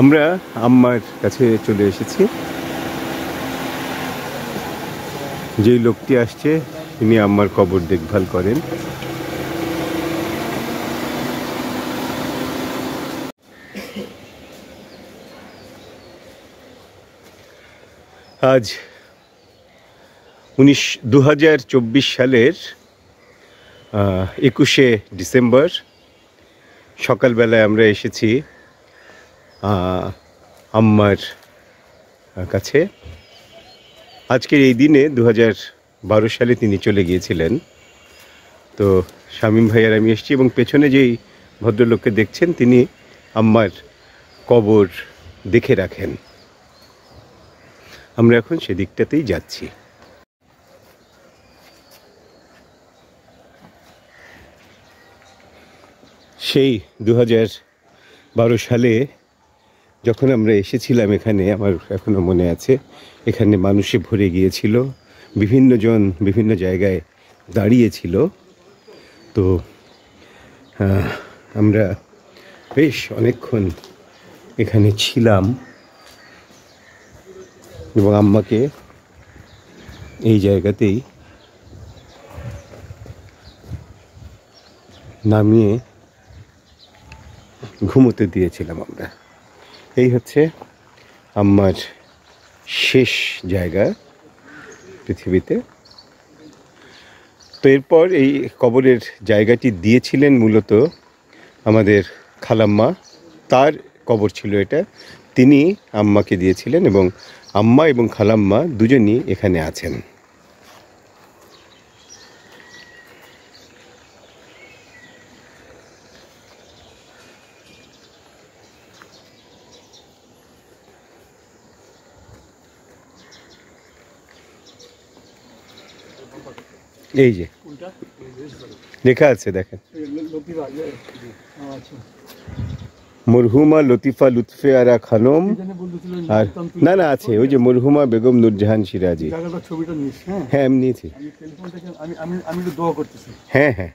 আমরা আম্মার কাছে চলে এসেছি। যেই লোকটি আসছে তিনি আম্মার কবর দেখভাল করেন। আজ 2024 সালের 21শে ডিসেম্বর সকালবেলায় আমরা এসেছি আম্মার কাছে। আজকের এই দিনে 2012 সালে তিনি চলে গিয়েছিলেন। তো শামীম ভাই আর আমি এসেছি এবং পেছনে যেই ভদ্রলোককে দেখছেন তিনি আম্মার কবর দেখে রাখেন। আমরা এখন সেদিকটাতেই যাচ্ছি। সেই 2012 সালে যখন আমরা এসেছিলাম এখানে, আমার এখনো মনে আছে, এখানে মানুষে ভরে গিয়েছিল, বিভিন্ন জন বিভিন্ন জায়গায় দাঁড়িয়েছিল। তো আমরা বেশ অনেকক্ষণ এখানে ছিলাম এবং আম্মাকে এই জায়গাতেই নামিয়ে ঘুমোতে দিয়েছিলাম আমরা। এই হচ্ছে আম্মার শেষ জায়গা পৃথিবীতে। তো এরপর এই কবরের জায়গাটি দিয়েছিলেন মূলত আমাদের খালাম্মা। তার কবর ছিল এটা, তিনি আম্মাকে দিয়েছিলেন এবং আম্মা এবং খালাম্মা দুজনই এখানে আছেন। এই যে লেখা আছে দেখেন, মরহুমা লতিফা লুৎফে আরা খানম। আর না না আছে ওই যে মরহুমা বেগম নূরজাহান সিরাজি। হ্যাঁ আমি নিয়েছি। হ্যাঁ হ্যাঁ।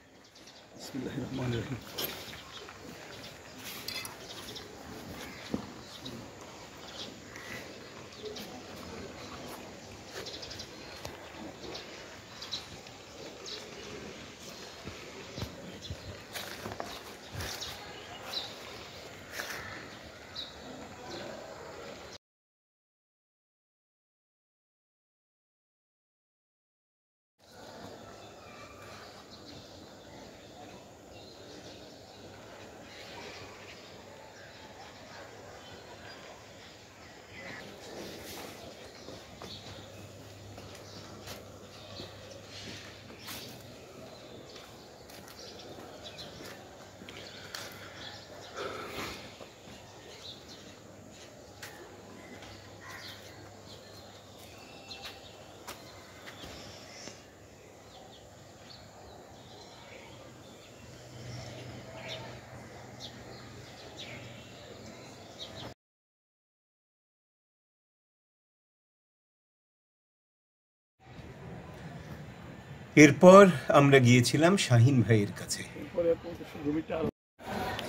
এরপর আমরা গিয়েছিলাম শাহিন ভাইয়ের কাছে।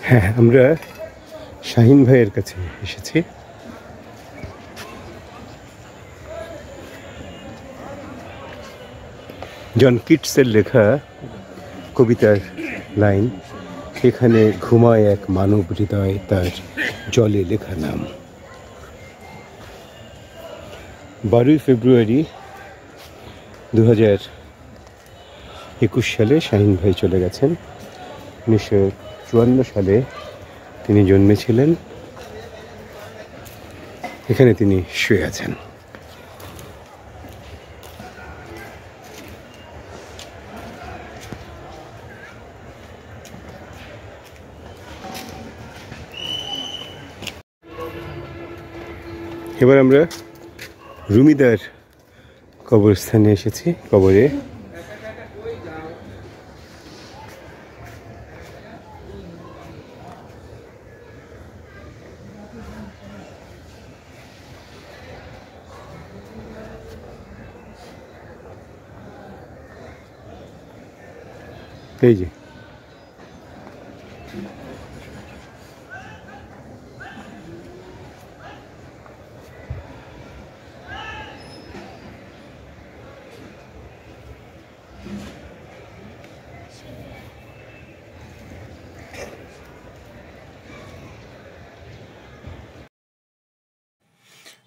হ্যাঁ আমরা শাহিন ভাইয়ের কাছে এসেছি। জন কিটসের লেখা কবিতার লাইন, এখানে ঘুমায় এক মানব হৃদয়, তার জলে লেখা নাম। 12ই ফেব্রুয়ারি 2021 সালে শাহিন ভাই চলে গেছেন। 1954 সালে তিনি জন্মেছিলেন। এখানে তিনি শুয়ে আছেন। এবার আমরা রুমিদার কবরস্থানে এসেছি। কবরে এই যে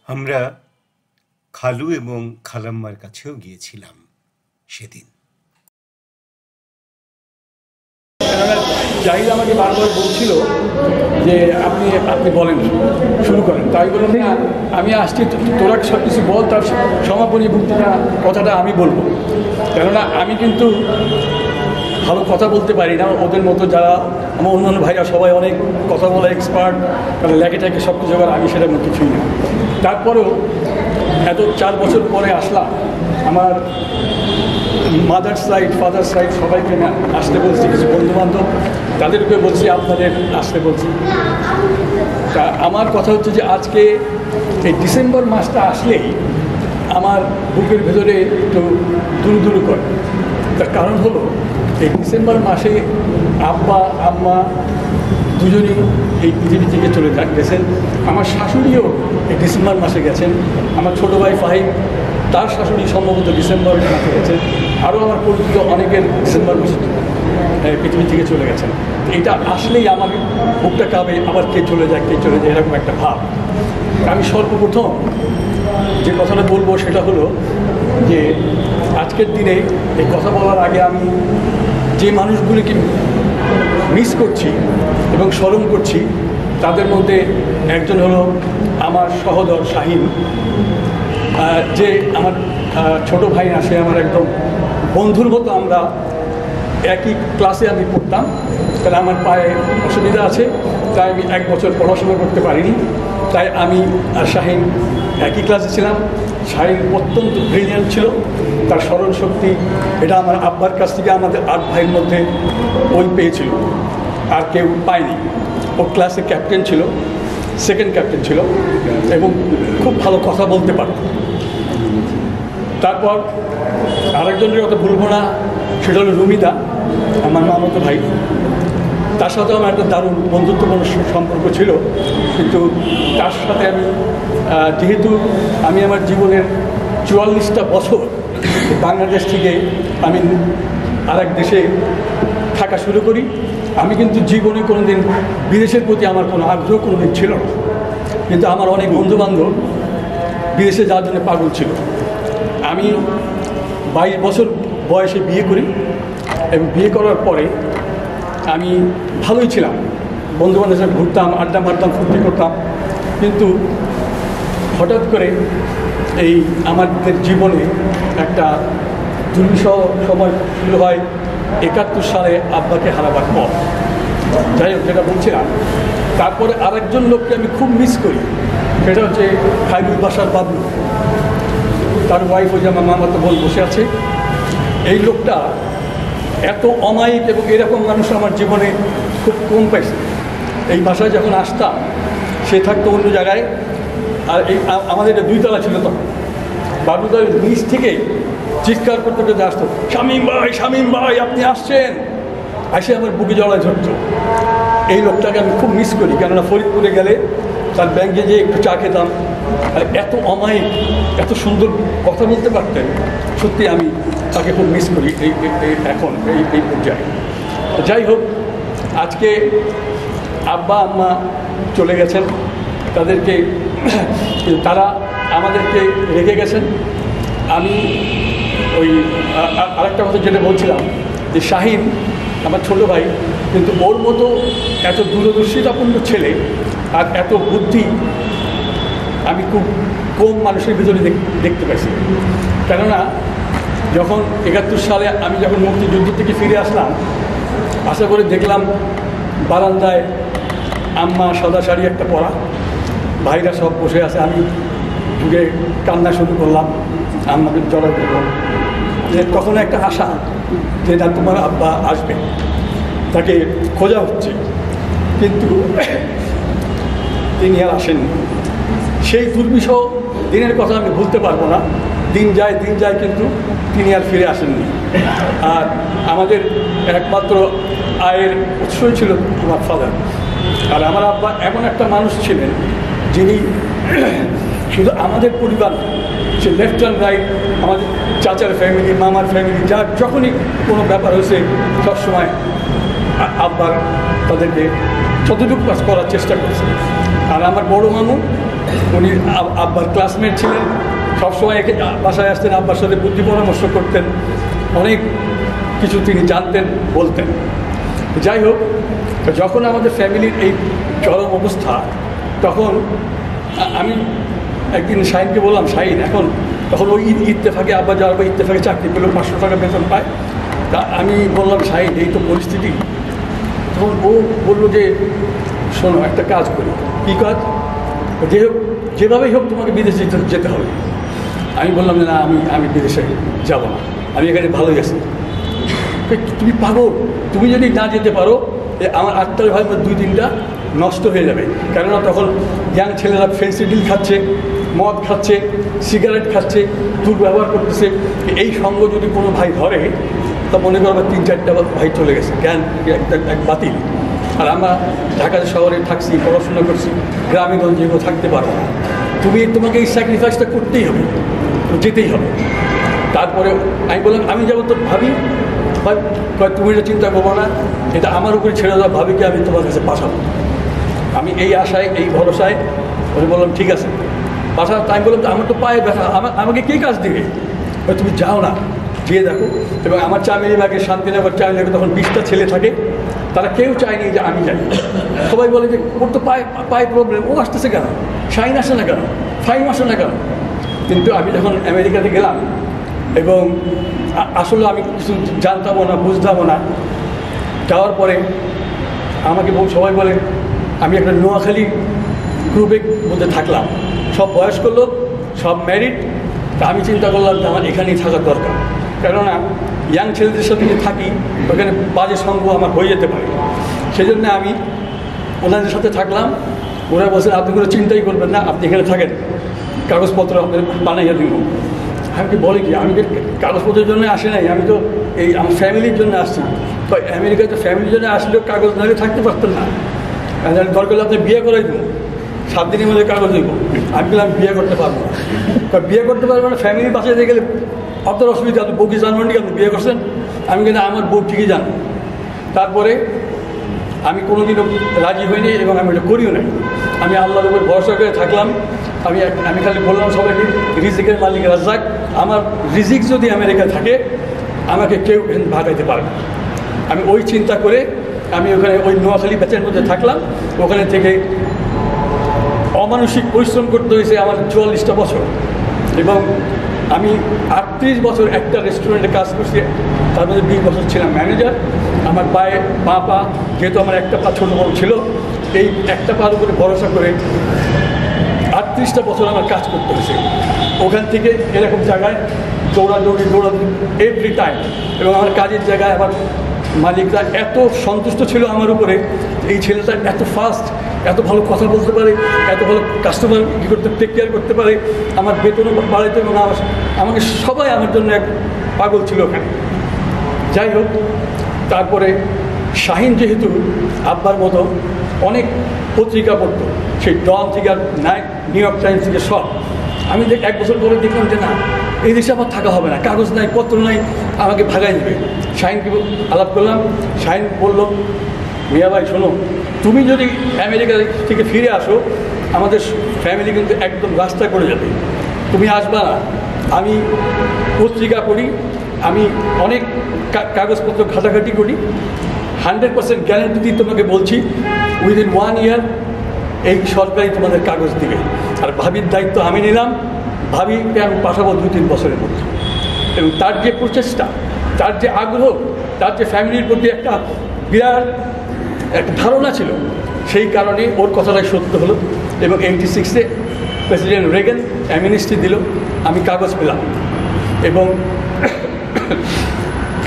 আমরা খালু এবং খালাম্মার কাছেও গিয়েছিলাম সেদিন। জাহিদ আমাকে বারবার বলছিল যে আপনি বলেন, শুরু করেন। তাই বললাম না, আমি আসছি, তোরা সব কিছু বল, তার সমাপনী বক্তৃতা কথাটা আমি বলবো। কেননা আমি কিন্তু ভালো কথা বলতে পারি না ওদের মতো, যারা আমার অন্যান্য ভাইরা সবাই অনেক কথা বলা এক্সপার্ট, কারণ লেগে থাকে সব কিছু, আমি সেটার মধ্যে কিছুই না। তারপরেও এত 4 বছর পরে আসলাম, আমার মাদার সাইড ফাদার সাইড সবাইকে আসতে বলছি, কিছু বন্ধুবান্ধব তাদেরকে বলছি, আপনাদের আসতে বলছি। তা আমার কথা হচ্ছে যে আজকে এই ডিসেম্বর মাসটা আসলেই আমার বুকের ভেতরে একটু দুরু করে। তার কারণ হলো এই ডিসেম্বর মাসে আব্বা আম্মা দুজনই এই পৃথিবী থেকে চলে গেছেন। আমার শাশুড়িও এই ডিসেম্বর মাসে গেছেন। আমার ছোটো ভাই ফাহিম, তার শাশুড়ি সম্ভবত ডিসেম্বর মাসে গেছেন। আরও আমার পরিচিত অনেকের ডিসেম্বর মাসে পৃথিবী থেকে চলে গেছেন। এটা আসলেই আমার বুকটা কাঁপে, আবার কে চলে যায় এরকম একটা ভাব। আমি সর্বপ্রথম যে কথাটা বলবো সেটা হলো যে আজকের দিনে এই কথা বলার আগে আমি যে মানুষগুলিকে মিস করছি এবং স্মরণ করছি, তাদের মধ্যে একজন হলো আমার সহোদর শাহিন, যে আমার ছোট ভাই না, সে আমার একদম বন্ধুর মতো। আমরা একই ক্লাসে আমি পড়তাম, কারণ আমার পায়ে অসুবিধা আছে, তাই আমি 1 বছর পড়াশোনা করতে পারিনি। তাই আমি আর শাহিন একই ক্লাসে ছিলাম। শাহিন অত্যন্ত ব্রিলিয়ান্ট ছিল, তার স্মরণ শক্তি এটা আমার আব্বার কাছ থেকে আমাদের 8 ভাইয়ের মধ্যে ওই পেয়েছিল, আর কেউ পায়নি। ও ক্লাসে ক্যাপ্টেন ছিল, সেকেন্ড ক্যাপ্টেন ছিল, এবং খুব ভালো কথা বলতে পারত। তারপর আরেকজনের কথা ভুলবো না, সেটা হলো রুমিদা, আমার মামাতো ভাই। তার সাথেও আমার একটা দারুণ বন্ধুত্বপূর্ণ সম্পর্ক ছিল। কিন্তু তার সাথে আমি যেহেতু আমি আমার জীবনের 44টা বছর বাংলাদেশ থেকে আমি আরেক দেশে থাকা শুরু করি, আমি কিন্তু জীবনে কোনো দিন বিদেশের প্রতি আমার কোনো আগ্রহ কোনো দিন ছিল না। কিন্তু আমার অনেক বন্ধুবান্ধব বিদেশে যাওয়ার জন্য পাগল ছিল। আমি 22 বছর বয়সে বিয়ে করি, এবং বিয়ে করার পরে আমি ভালোই ছিলাম, বন্ধুবান্ধবের সাথে ঘুরতাম, আড্ডা মারতাম, ফুর্তি করতাম। কিন্তু হঠাৎ করে এই আমাদের জীবনে একটা দুর্বিষহ সময় শুরু হয় 71 সালে আব্বাকে হারাবার পর। যাই হোক, যেটা বলছিলাম, তারপরে আরেকজন লোককে আমি খুব মিস করি, সেটা হচ্ছে খাইরুল বাসার বাবলু। তার ওয়াইফ ওই যে আমার মামাতো বোন বসে আছে। এই লোকটা এত অমায়িক এবং এরকম মানুষ আমার জীবনে খুব কম পাইছে। এই বাসায় যখন আসতাম, সে থাকতো অন্য জায়গায়, আর এই আমাদের এটা 2 তলা ছিল তখন। বাবুদার নিচ থেকে চিৎকার করতে করতে আসতো, শামীম ভাই আপনি আসছেন, এসে আমার বুকে জড়ায় ধরতো। এই লোকটাকে আমি খুব মিস করি, কেননা ফরিদপুরে গেলে তার ব্যাংকে যেয়ে একটু চা খেতাম, আর এত অমায়িক, এত সুন্দর কথা বলতে পারতেন। সত্যি আমি তাকে খুব মিস করি এখন এই পর্যায়ে। যাই হোক, আজকে আব্বা আম্মা চলে গেছেন, তারা আমাদেরকে রেখে গেছেন। আমি ওই আরেকটা কথা যেটা বলছিলাম, যে শাহিন আমার ছোটো ভাই, কিন্তু ওর মতো এত দূরদর্শিতাপূর্ণ ছেলে আর এত বুদ্ধি আমি খুব কম মানুষের ভিতরে দেখতে পাইছি। কেননা যখন 71 সালে আমি যখন মুক্তিযুদ্ধ থেকে ফিরে আসলাম, আশা করে দেখলাম বারান্দায় আম্মা সাদা শাড়ি একটা পরা, ভাইরা সব বসে আছে। আমি ঢুকে কান্না শুরু করলাম, আম্মাকে জড়াই করলাম। তখন একটা আশা যে না, তোমার আব্বা আসবে, তাকে খোঁজা হচ্ছে, কিন্তু তিনি আর আসেননি। সেই দুর্বিষহ দিনের কথা আমি ভুলতে পারবো না। দিন যায়, কিন্তু তিনি আর ফিরে আসেননি। আর আমাদের একমাত্র আয়ের উৎসই ছিল আমার ফাদার। আর আমার আব্বা এমন একটা মানুষ ছিলেন, যিনি শুধু আমাদের পরিবার, সে লেফট অ্যান্ড রাইট, আমাদের চাচার ফ্যামিলি, মামার ফ্যামিলি, যার যখনই কোনো ব্যাপার হয়েছে সবসময় আব্বার তাদেরকে যতটুকু কাজ করার চেষ্টা করছে। আর আমার বড় মামু উনি আব্বার ক্লাসমেট ছিলেন, সবসময় একে বাসায় আসতেন, আব্বার সাথে বুদ্ধি পরামর্শ করতেন, অনেক কিছু তিনি জানতেন, বলতেন। যাই হোক, যখন আমাদের ফ্যামিলির এই চরম অবস্থা, তখন আমি একদিন শাহিনকে বললাম, শাহিন এখন তখন ওই ইত্তেফাকে আব্বা যাওয়ার পর ইত্তেফাকে চাকরি পেলো, 500 টাকা বেতন পায়। তা আমি বললাম, শাহিন এই তো পরিস্থিতি। তখন ও বললো যে শোনো একটা কাজ করি। কী কাজ? যে হোক যেভাবেই হোক তোমাকে বিদেশে যেতে হবে। আমি বললাম যে না, আমি বিদেশে যাব না, আমি এখানে ভালোই আছি। তুমি পাগল, তুমি যদি না যেতে পারো আমার আত্মার ভাই 2-3টা নষ্ট হয়ে যাবে। কেননা তখন ইয়াং ছেলেরা ফেন্সিডিল খাচ্ছে, মদ খাচ্ছে, সিগারেট খাচ্ছে, দুর্ব্যবহার করতেছে। এই সঙ্গ যদি কোনো ভাই ধরে তা মনে করো 3-4টা ভাই চলে গেছে, জ্ঞান এক বাতিল। আর আমরা ঢাকা শহরে থাকছি, পড়াশোনা করছি, গ্রামে গঞ্জে এগুলো থাকতে পারবো না। তোমাকে এই স্যাক্রিফাইসটা করতেই হবে, যেতেই হবে। তারপরে আমি বললাম, আমি যেমন তো ভাবি তুমি এটা চিন্তা করবো না, এটা আমার উপরে ছেড়ে দাও, ভাবিকে আমি তোমার কাছে পাঠাবো। আমি এই আশায়, এই ভরসায় আমি বললাম ঠিক আছে পাঠা। তাই বললাম আমার তো পায়ে ব্যথা, আমাকে কে কাজ দিবে? তুমি যাও না, গিয়ে দেখো। এবং আমার চামেলি বাগে, শান্তিনগর চামেলি তখন 20টা ছেলে থাকে, তারা কেউ চায়নি যে আমি যাই। সবাই বলে যে ওর তো পায়ে প্রবলেম, ও আসতেছে কেন, শাইন আসে না কেন, ফাইম আসে না কেন। কিন্তু আমি যখন আমেরিকাতে গেলাম এবং আসলে আমি কিছু জানতামও না, বুঝতামও না। যাওয়ার পরে আমাকে সবাই বলে, আমি একটা নোয়াখালী গ্রুপের মধ্যে থাকলাম, সব বয়স্ক লোক, সব ম্যারিড। তা আমি চিন্তা করলাম যে আমার এখানেই থাকার দরকার, কেননা ইয়াং ছেলেদের সাথে যে থাকি ওখানে বাজে সঙ্গ আমার হয়ে যেতে পারে। সেই জন্য আমি ওনাদের সাথে থাকলাম। ওরা বলছেন আপনি কোনো চিন্তাই করবেন না, আপনি এখানে থাকেন, কাগজপত্র আপনার বানাইয়া দিব। আমি কি বলে কি, আমি কাগজপত্রের জন্য আসি নাই, আমি তো এই আমার ফ্যামিলির জন্য আসছি। তো আমেরিকায় তো ফ্যামিলির জন্য আসলেও কাগজ নাহলে থাকতে পারতেন না। দরকার হলে আপনি বিয়ে করাই দেবো, 7 দিনের মধ্যে কাগজ দিব। আমি বললাম বিয়ে করতে পারবো না। বিয়ে করতে পারবো না, ফ্যামিলির বাসায় দিয়ে গেলে আপনার অসুবিধা, আপনি বউ কি জানবেন কি আপনি বিয়ে করছেন? আমি কিন্তু আমার বউ ঠিকই জান। তারপরে আমি কোনোদিনও রাজি হইনি এবং আমি এটা করিও নাই। আমি আল্লাহর উপর ভরসা করে থাকলাম। আমি খালি বললাম সবাইকে, রিজিকের মালিক রাজ্জাক, আমার রিজিক যদি আমেরিকায় থাকে আমাকে কেউ ভাগাইতে পারবে। আমি ওই চিন্তা করে আমি ওখানে ওই নোয়াখালী ব্যাচের মধ্যে থাকলাম। ওখানে থেকে অমানসিক পরিশ্রম করতে হয়েছে আমার 44টা বছর। এবং আমি 38 বছর একটা রেস্টুরেন্টে কাজ করছি, তার মধ্যে 20 বছর ছিলাম ম্যানেজার। আমার পায়ে পা যেহেতু আমার একটা পা ছোটো বড় ছিল, এই একটা পার উপরে ভরসা করে 38টা বছর আমার কাজ করতে হয়েছে। ওখান থেকে এরকম জায়গায় দৌড়াদৌড়ি এভরি টাইম। এবং আমার কাজের জায়গায় আমার মালিকরা এত সন্তুষ্ট ছিল আমার উপরে, এই ছেলেটা এত ফাস্ট, এত ভালো কথা বলতে পারে, এত ভালো কাস্টমার কী করতে টেক কেয়ার করতে পারে, আমার বেতনও বাড়াইতে এবং আমাকে সবাই আমার জন্য এক পাগল ছিল ওখানে। যাই হোক, তারপরে শাহিন যেহেতু আব্বার মতো অনেক পত্রিকা পড়তো, সেই ডন থেকে আর নিউ ইয়র্ক টাইমস থেকে সব, আমি 1 বছর পরে দেখলাম যে না, এই দেশে আমার থাকা হবে না, কাগজ নাই, পত্র নাই, আমাকে ভাগাই দেবে। শাহিনকে আলাপ করলাম। শাহিন বলল, মিয়া ভাই শোনো, তুমি যদি আমেরিকা থেকে ফিরে আসো আমাদের ফ্যামিলি কিন্তু একদম রাস্তা করে যাবে, তুমি আসবা না। আমি পত্রিকা পড়ি, আমি অনেক কাগজপত্র ঘাটাঘাটি করি, 100% গ্যারান্টি দিয়ে তোমাকে বলছি উইদিন 1 ইয়ার এই সরকারই তোমাদের কাগজ দিবে। আর ভাবির দায়িত্ব আমি নিলাম, ভাবিকে আমি পাঠাবো 2-3 বছরের মধ্যে। এবং তার যে প্রচেষ্টা, তার যে আগ্রহ, তার যে ফ্যামিলির প্রতি একটা বিরাট একটা ধারণা ছিল, সেই কারণে ওর কথাটাই সত্য হলো। এবং 86-এ প্রেসিডেন্ট রেগান অ্যামনেস্টি দিল, আমি কাগজ পেলাম। এবং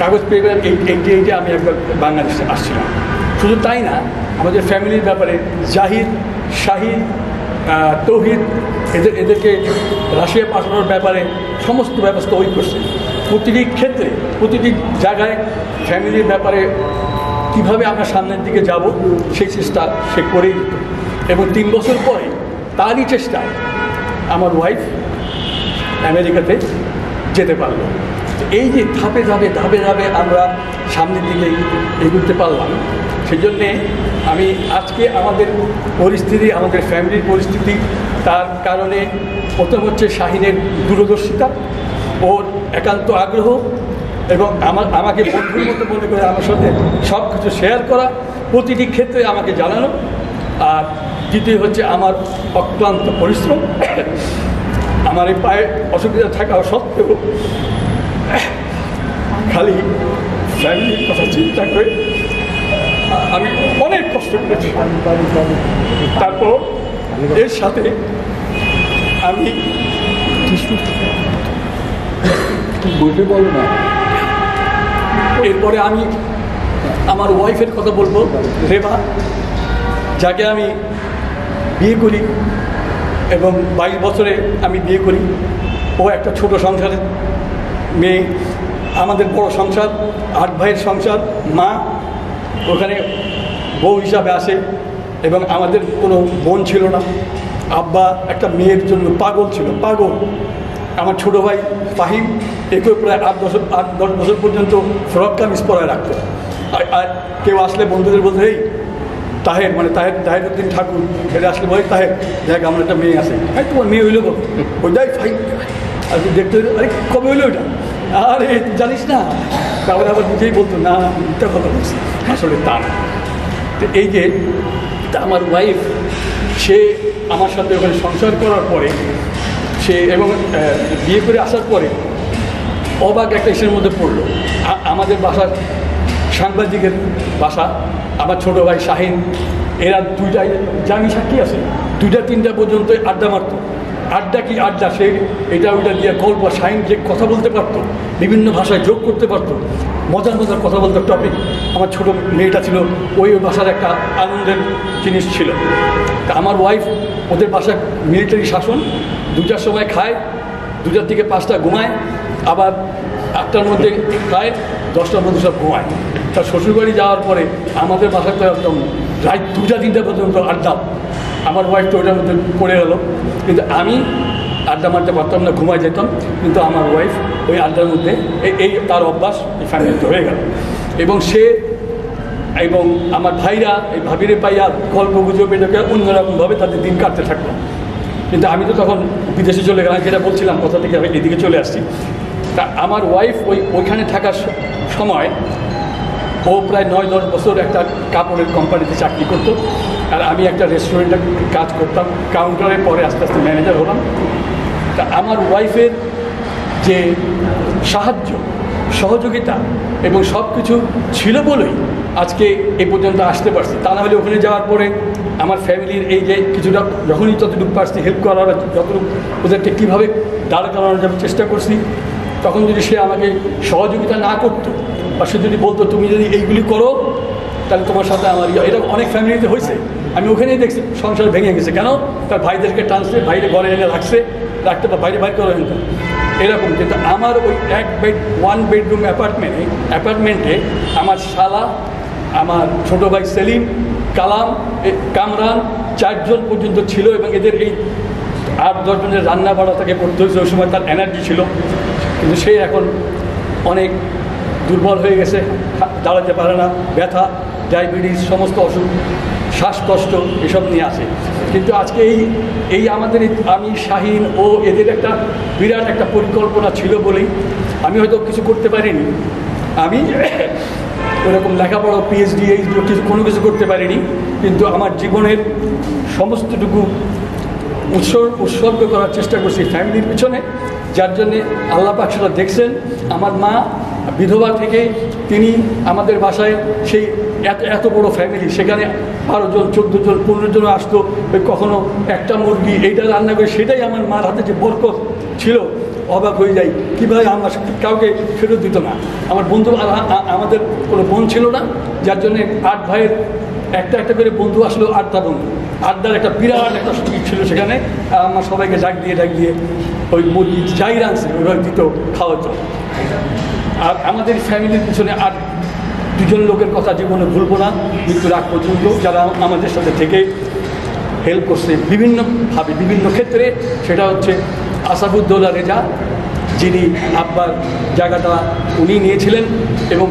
কাগজ পেয়ে গেলাম 88-এ আমি একবার বাংলাদেশে আসছিলাম। শুধু তাই না, আমাদের ফ্যামিলির ব্যাপারে জাহিদ, শাহিদ, তৌহিদ, এদেরকে রাশিয়া পাঠানোর ব্যাপারে সমস্ত ব্যবস্থা ওই করছে। প্রতিটি ক্ষেত্রে, প্রতিটি জায়গায় ফ্যামিলির ব্যাপারে কীভাবে আমরা সামনের দিকে যাব সেই চেষ্টা সে করেই দিত। এবং 3 বছর পরে তারই চেষ্টায় আমার ওয়াইফ আমেরিকাতে যেতে পারলো। এই যে ধাপে ধাপে আমরা সামনের দিকে এগোতে পারলাম, সেই জন্যে আমি আজকে আমাদের পরিস্থিতি, আমাদের ফ্যামিলির পরিস্থিতি, তার কারণে প্রথম হচ্ছে শাহিনের দূরদর্শিতা, ওর একান্ত আগ্রহ এবং আমাকে বন্ধুর মতো মনে করে আমার সাথে সব কিছু শেয়ার করা, প্রতিটি ক্ষেত্রে আমাকে জানানো। আর দ্বিতীয় হচ্ছে আমার অক্লান্ত পরিশ্রম। আমার এই পায়ে অসুবিধা থাকা সত্ত্বেও খালি ফ্যামিলির কথা চিন্তা করে আমি অনেক কষ্ট করেছি। তারপর এর সাথে আমি বুঝতে পারবো না। এরপরে আমি আমার ওয়াইফের কথা বলবো, রেবা, যাকে আমি বিয়ে করি এবং 22 বছরে আমি বিয়ে করি। ও একটা ছোট সংসারের মেয়ে, আমাদের বড় সংসার, 8 ভাইয়ের সংসার। মা ওখানে বউ হিসাবে আসে এবং আমাদের কোনো বোন ছিল না। আব্বা একটা মেয়ের জন্য পাগল ছিল, পাগল। আমার ছোটো ভাই ফাহিম, একে প্রায় 8-10 বছর পর্যন্ত ফ্রক কামিজ পরায় রাখতো। আর কেউ আসলে বন্ধুদের বলতে, এই তাহের, মানে তাহেরউদ্দিন ঠাকুর, এটা আসলে বলে তাহের, দেখ আমার একটা মেয়ে আছে। হ্যাঁ, তোমার মেয়ে হইলো কবে? ওই যাই ফাইন, আর তুই দেখতে হইলো, আরে কবে হইলো ওইটা? আরে জানিস না? তারপরে আবার নিজেই বলতো, না মিথ্যা কথা বলছি, আসলে তা না। তো এই যে আমার ওয়াইফ, সে আমার সাথে ওখানে সংসার করার পরে, সে এবং বিয়ে করে আসার পরে অবাক একটা ইসের মধ্যে পড়লো। আমাদের বাসার সাংবাদিকের বাসা, আমার ছোটো ভাই শাহিন, এরা দুইটাই জানি সাক্ষী আছে, 2টা-3টা পর্যন্ত আড্ডা মারত। আড্ডা কি আড্ডা, সে এটা ওইটা দিয়ে গল্প। শাহিন যে কথা বলতে পারতো, বিভিন্ন ভাষায় যোগ করতে পারতো, মজার মজার কথা বলতো, টপিক। আমার ছোটো মেয়েটা ছিল, ওই ভাষার একটা আনন্দের জিনিস ছিল। তা আমার ওয়াইফ, ওদের বাসায় মিলিটারি শাসন, 2টার সময় খায়, 2টার থেকে 5টা ঘুমায়, আবার 8টার মধ্যে খায়, 10টার মধ্যে সব ঘুমায়। তার শ্বশুরবাড়ি যাওয়ার পরে আমাদের বাসায় তো একদম রাত 2টা-3টা পর্যন্ত আড্ডা। আমার ওয়াইফ তো ওইটার মধ্যে পড়ে গেল, কিন্তু আমি আড্ডা মারতে পারতাম না, ঘুমায় যেতাম। কিন্তু আমার ওয়াইফ ওই আড্ডার মধ্যে, এই তার অভ্যাস এই ফ্যামিলিতে হয়ে গেল। এবং সে এবং আমার ভাইরা এই ভাবিরে পাইয়া গল্প গুজব এটাকে অন্যরকমভাবে তাদের দিন কাটতে থাকলো। কিন্তু আমি তো তখন বিদেশে চলে গেলাম, যেটা বলছিলাম, কথা থেকে আমি এদিকে চলে আসছি। তা আমার ওয়াইফ ওইখানে থাকার সময় ও প্রায় 9-10 বছর একটা কাপড়ের কোম্পানিতে চাকরি করতো, আর আমি একটা রেস্টুরেন্টে কাজ করতাম কাউন্টারে। পরে আস্তে আস্তে ম্যানেজার হলাম। তা আমার ওয়াইফের যে সাহায্য, সহযোগিতা এবং সব কিছু ছিল বলেই আজকে এ পর্যন্ত আসতে পারছি। তা না হলে ওখানে যাওয়ার পরে আমার ফ্যামিলির এই যে কিছুটা, যখনই যতটুকু পারছি হেল্প করার, যতটুকু ওদেরকে কীভাবে দাঁড় করানোর জন্য চেষ্টা করছি, তখন যদি সে আমাকে সহযোগিতা না করতো, বা সে যদি বলতো তুমি যদি এইগুলি করো তাহলে তোমার সাথে আমার এটা অনেক ফ্যামিলিতে হয়েছে। আমি ওখানেই দেখছি সংসার ভেঙে গেছে। কেন? তার ভাইদেরকে টানছে, বাইরে ঘরে এনে রাখতে বা বাইরে বাইর করে এনতো এরকম। কিন্তু আমার ওই 1 বেডরুম অ্যাপার্টমেন্টে আমার শালা, আমার ছোটো ভাই সেলিম, কামরান 4 জন পর্যন্ত ছিল। এবং এদের এই 8-10 জনের রান্না বাড়া তাকে করতে হয়েছে। ওই সময় তার এনার্জি ছিল, কিন্তু সে এখন অনেক দুর্বল হয়ে গেছে, দাঁড়াতে পারে না, ব্যথা, ডায়াবেটিস, সমস্ত অসুখ, শ্বাসকষ্ট এসব নিয়ে আসে। কিন্তু আজকে এই আমাদের আমি, শাহিন ও এদের একটা বিরাট একটা পরিকল্পনা ছিল বলেই আমি হয়তো কিছু করতে পারিনি। আমি ওরকম লেখাপড়া, পিএইচডি, কোনো কিছু করতে পারিনি, কিন্তু আমার জীবনের সমস্তটুকু উৎসর্গ করার চেষ্টা করছি ফ্যামিলির পিছনে, যার জন্যে আল্লাহ পাক সেটা দেখছেন। আমার মা বিধবা থেকে তিনি আমাদের বাসায় সেই এত বড় ফ্যামিলি, সেখানে 12 জন, 14 জন, 15 জন আসতো। কখনো একটা মুরগি এইটা রান্না করে, সেটাই আমার মার হাতে যে বরকত ছিল, অবাক হয়ে যাই কীভাবে আমার কাউকে ফেরত দিত না। আমার বন্ধু, আমাদের কোনো বোন ছিল না, যার জন্যে 8 ভাইয়ের একটা করে বন্ধু আসলো, 8টা বন্ধু। আড্ডার একটা বিরাট একটা সুযোগ ছিল সেখানে। আমার সবাইকে ডাক দিয়ে ওই মুরগি যাই রাঁধছে ওইভাবে দিত খাওয়ার জন্য। আর আমাদের ফ্যামিলির পিছনে আর 2 জন লোকের কথা জীবনে ভুলবো না, মৃত্যুর আগ পর্যন্ত, যারা আমাদের সাথে থেকে হেল্প করছে বিভিন্নভাবে, বিভিন্ন ক্ষেত্রে। সেটা হচ্ছে আসাফুদ্দৌলা রেজা, যিনি আব্বার জায়গাটা উনি নিয়েছিলেন এবং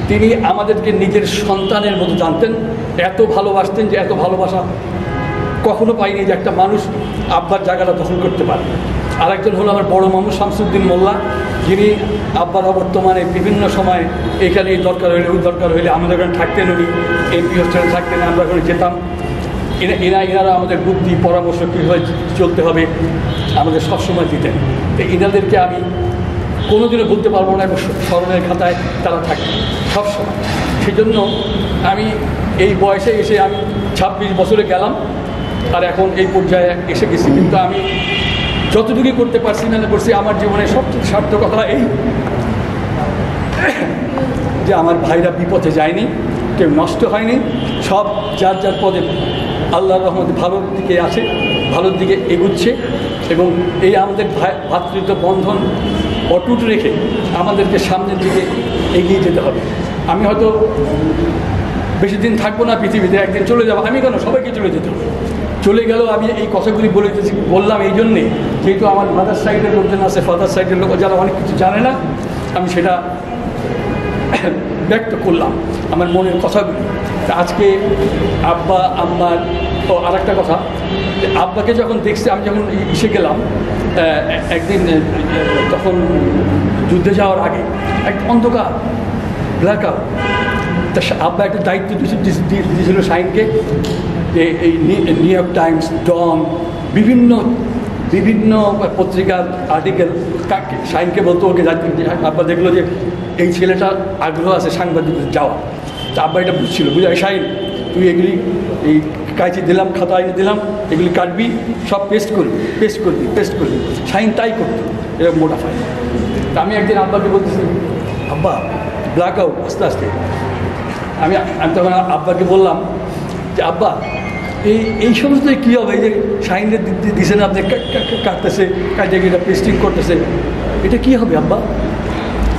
তিনি আমাদেরকে নিজের সন্তানের মতো জানতেন, এত ভালোবাসতেন যে এত ভালোবাসা কখনো পাইনি যে একটা মানুষ আব্বার জায়গাটা দখল করতে পারে। আরেকজন হলো আমার বড় মামু শামসুদ্দিন মোল্লা, যিনি আব্বার অবর্তমানে বিভিন্ন সময় এখানে দরকার হইলে ওই দরকার হইলে আমাদের ওখানে থাকতেন, উনি এমপি হোস্টেলে থাকতেন, আমরা ওখানে যেতাম। এনারা আমাদের বুদ্ধি পরামর্শ কীভাবে চলতে হবে আমাদের সবসময় দিতেন। তো এনাদেরকে আমি কোনোদিনও বলতে পারবো না, এবং স্মরণের খাতায় তারা থাকে সবসময়। সেই জন্য আমি এই বয়সে এসে আমি 26 বছরে গেলাম, আর এখন এই পর্যায়ে এসে গেছি। কিন্তু আমি যতটুকু করতে পারছি না করছি, আমার জীবনের সবচেয়ে সার্থকতা এই যে আমার ভাইরা বিপথে যায়নি, কেউ নষ্ট হয়নি, সব যার যার পদে আল্লাহর রহমতে ভালোর দিকে আছে, ভালোর দিকে এগুচ্ছে। এবং এই আমাদের ভাতৃত্ব বন্ধন অটুট রেখে আমাদেরকে সামনের দিকে এগিয়ে যেতে হবে। আমি হয়তো বেশি দিন থাকবো না পৃথিবীতে, একদিন চলে যাবো। আমি কেন, সবাইকে চলে যেতে হবে। চলে গেলেও আমি এই কথাগুলি বললাম এই জন্যে, যেহেতু আমার মাদার সাইডের লোকজন আছে, ফাদার সাইডের লোক যারা অনেক কিছু জানে না, আমি সেটা ব্যক্ত করলাম আমার মনের কথাগুলি। আজকে আব্বা আম্মার আর একটা কথা, আব্বাকে যখন দেখছি, আমি যখন এসে গেলাম একদিন, তখন যুদ্ধে যাওয়ার আগে এক অন্ধকার ব্ল্যাক আউট, তা আব্বা একটা দায়িত্ব দিয়েছিল শাহিনকে, যে এই নিউ ইয়র্ক টাইমস, ডন, বিভিন্ন পত্রিকার আর্টিকেল শাহিনকে বলতো, ওকে আব্বা দেখলো যে এই ছেলেটার আগ্রহ আছে সাংবাদিকদের যাওয়া। তা আব্বা এটা বুঝছিল, বুঝা শাহিন তুই এগুলি এই কাঁচি দিলাম, খাতা এনে দিলাম, এগুলি কাটবি, সব পেস্ট করবি। শাহিন তাই করতো, এরকম মোটা ফাইল। তা আমি একদিন আব্বাকে বলতেছি, আব্বা ব্ল্যাক আউট আস্তে আস্তে। আমি তখন আব্বাকে বললাম যে আব্বা এই সমস্ত কী হবে, এই যে শাহিনের দিছে না, আপনি কাটতেছে, কাটে এটা পেস্টিং করতেছে, এটা কী হবে আব্বা?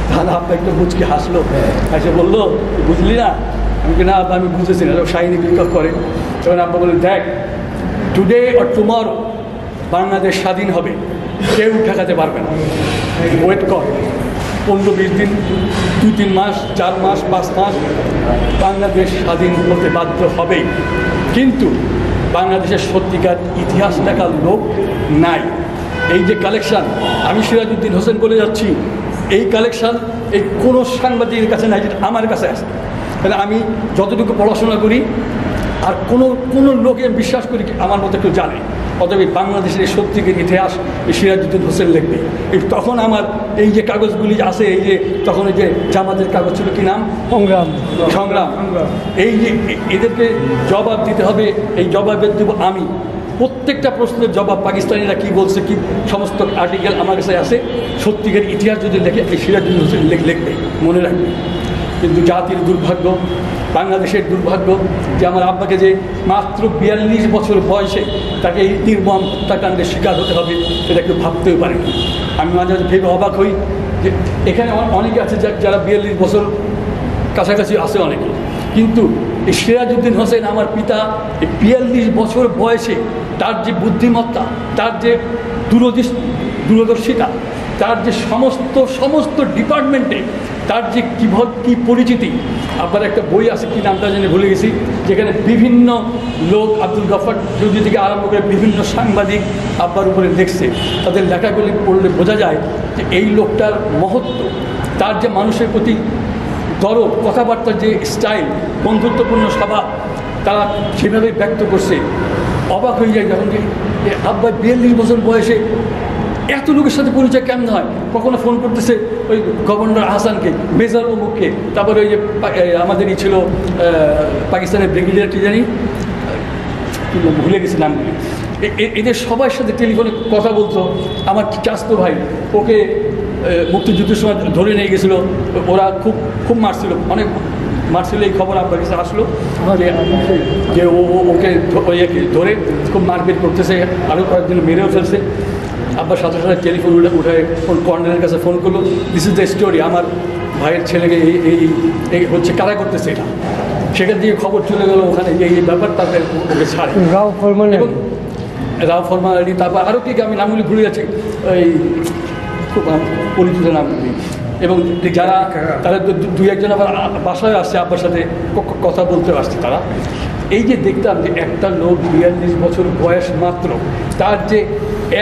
তাহলে আব্বা একটু বুঝকে হাসলো, হাসে বললো বুঝলি না? আমি না আব্বা আমি বুঝেছি না, শাহিনী বিক্ষোভ করে। তখন আব্বা বললেন, দেখ টুডে অর টুমরো বাংলাদেশ স্বাধীন হবে, কেউ ঠেকাতে পারবে না, ওয়েট কর 15-20 দিন, 2-3 মাস, 4 মাস, 5 মাস, বাংলাদেশ স্বাধীন হতে বাধ্য হবেই। কিন্তু বাংলাদেশের সত্যিকার ইতিহাস লেখার লোক নাই। এই যে কালেকশান, আমি সিরাজউদ্দিন হোসেন বলে যাচ্ছি, এই কালেকশান এই কোনো সাংবাদিকের কাছে নাই, যেটা আমার কাছে আছে। তাহলে আমি যতটুকু পড়াশোনা করি, আর কোনো লোকে বিশ্বাস করি আমার মতো কেউ জানে, অতএব বাংলাদেশের এই সত্যিকার ইতিহাস এই সিরাজউদ্দিন হোসেন লিখবে। এই তখন আমার এই যে কাগজগুলি আছে, এই যে তখন এই যে জামাতের কাগজ ছিল, কি নাম, সংগ্রাম, এই যে এদেরকে জবাব দিতে হবে, এই জবাবের দেব আমি। প্রত্যেকটা প্রশ্নের জবাব পাকিস্তানিরা কী বলছে, কি সমস্ত আর্টিকেল আমার কাছে আছে। সত্যিকার ইতিহাস যদি লেখে, এই সিরাজউদ্দিন হোসেন লিখবে, মনে রাখবে। কিন্তু জাতির দুর্ভাগ্য, বাংলাদেশের দুর্ভাগ্য যে আমার আব্বাকে যে মাত্র 42 বছর বয়সে তাকে এই নির্মম হত্যাকাণ্ডের শিকার হতে হবে, এটা কেউ ভাবতেও পারেনি। আমি মাঝে মাঝে ভেবে অবাক হই যে এখানে অনেকে আছে যারা 42 বছর কাছাকাছি আছে অনেকে, কিন্তু এই সিরাজউদ্দিন হোসেন আমার পিতা এই 42 বছর বয়সে তার যে বুদ্ধিমত্তা, তার যে দূরদর্শিতা, তার যে সমস্ত ডিপার্টমেন্টে তার যে কী পরিচিতি। আবার একটা বই আছে, কি নামটা জেনে ভুলে গেছি, যেখানে বিভিন্ন লোক, আব্দুল গফর চৌধুরী থেকে আরম্ভ করে বিভিন্ন সাংবাদিক আব্বার উপরে লিখছে। তাদের লেখাগুলি পড়লে বোঝা যায় যে এই লোকটার মহত্ব, তার যে মানুষের প্রতি দরদ, কথাবার্তার যে স্টাইল, বন্ধুত্বপূর্ণ সভা তারা সেভাবে ব্যক্ত করছে। অবাক হয়ে যায় যখন যে আব্বা 42 বছর বয়সে এত লোকের সাথে পরিচয় কেমন হয়। কখনো ফোন করতেছে ওই গভর্নর আহসানকে, মেজর অমুককে, তারপরে ওই যে আমাদেরই ছিল পাকিস্তানের ব্রিগেডিয়ার কি জানি, ভুলে গেছে নামগুলি, এদের সবার সাথে টেলিফোনে কথা বলতো। আমার চাচতো ভাই, ওকে মুক্তিযুদ্ধের সময় ধরে নিয়ে গেছিলো, ওরা খুব মারছিল, অনেক মারছিল। এই খবর আপনার কাছে আসলো যে ওকে ধরে খুব মারপিট করতেছে, আরও কয়েকদিন মেরেও ফেলছে। আব্বার সাথে সাথে টেলিফোন উঠায় কর্নেলের কাছে ফোন করলো, দিস ইজ দ্য স্টোরি, আমার ভাইয়ের ছেলেকে এই হচ্ছে, কারা করতেছে এটা। সেখান থেকে খবর চলে গেলো ওখানে, এই ব্যাপার, তারপরে ওকে ছাড়ে রাও ফরমান আলী, তারপর আরও কি আমি নামগুলি ভুলে যাচ্ছি, ওই খুব পরিচিত নামগুলি, এবং যারা তারা দুই একজন আবার বাসায় আসছে, আব্বার সাথে কথা বলতে আসছে তারা। এই যে দেখতাম যে একটা লোক 42 বছর বয়স মাত্র, তার যে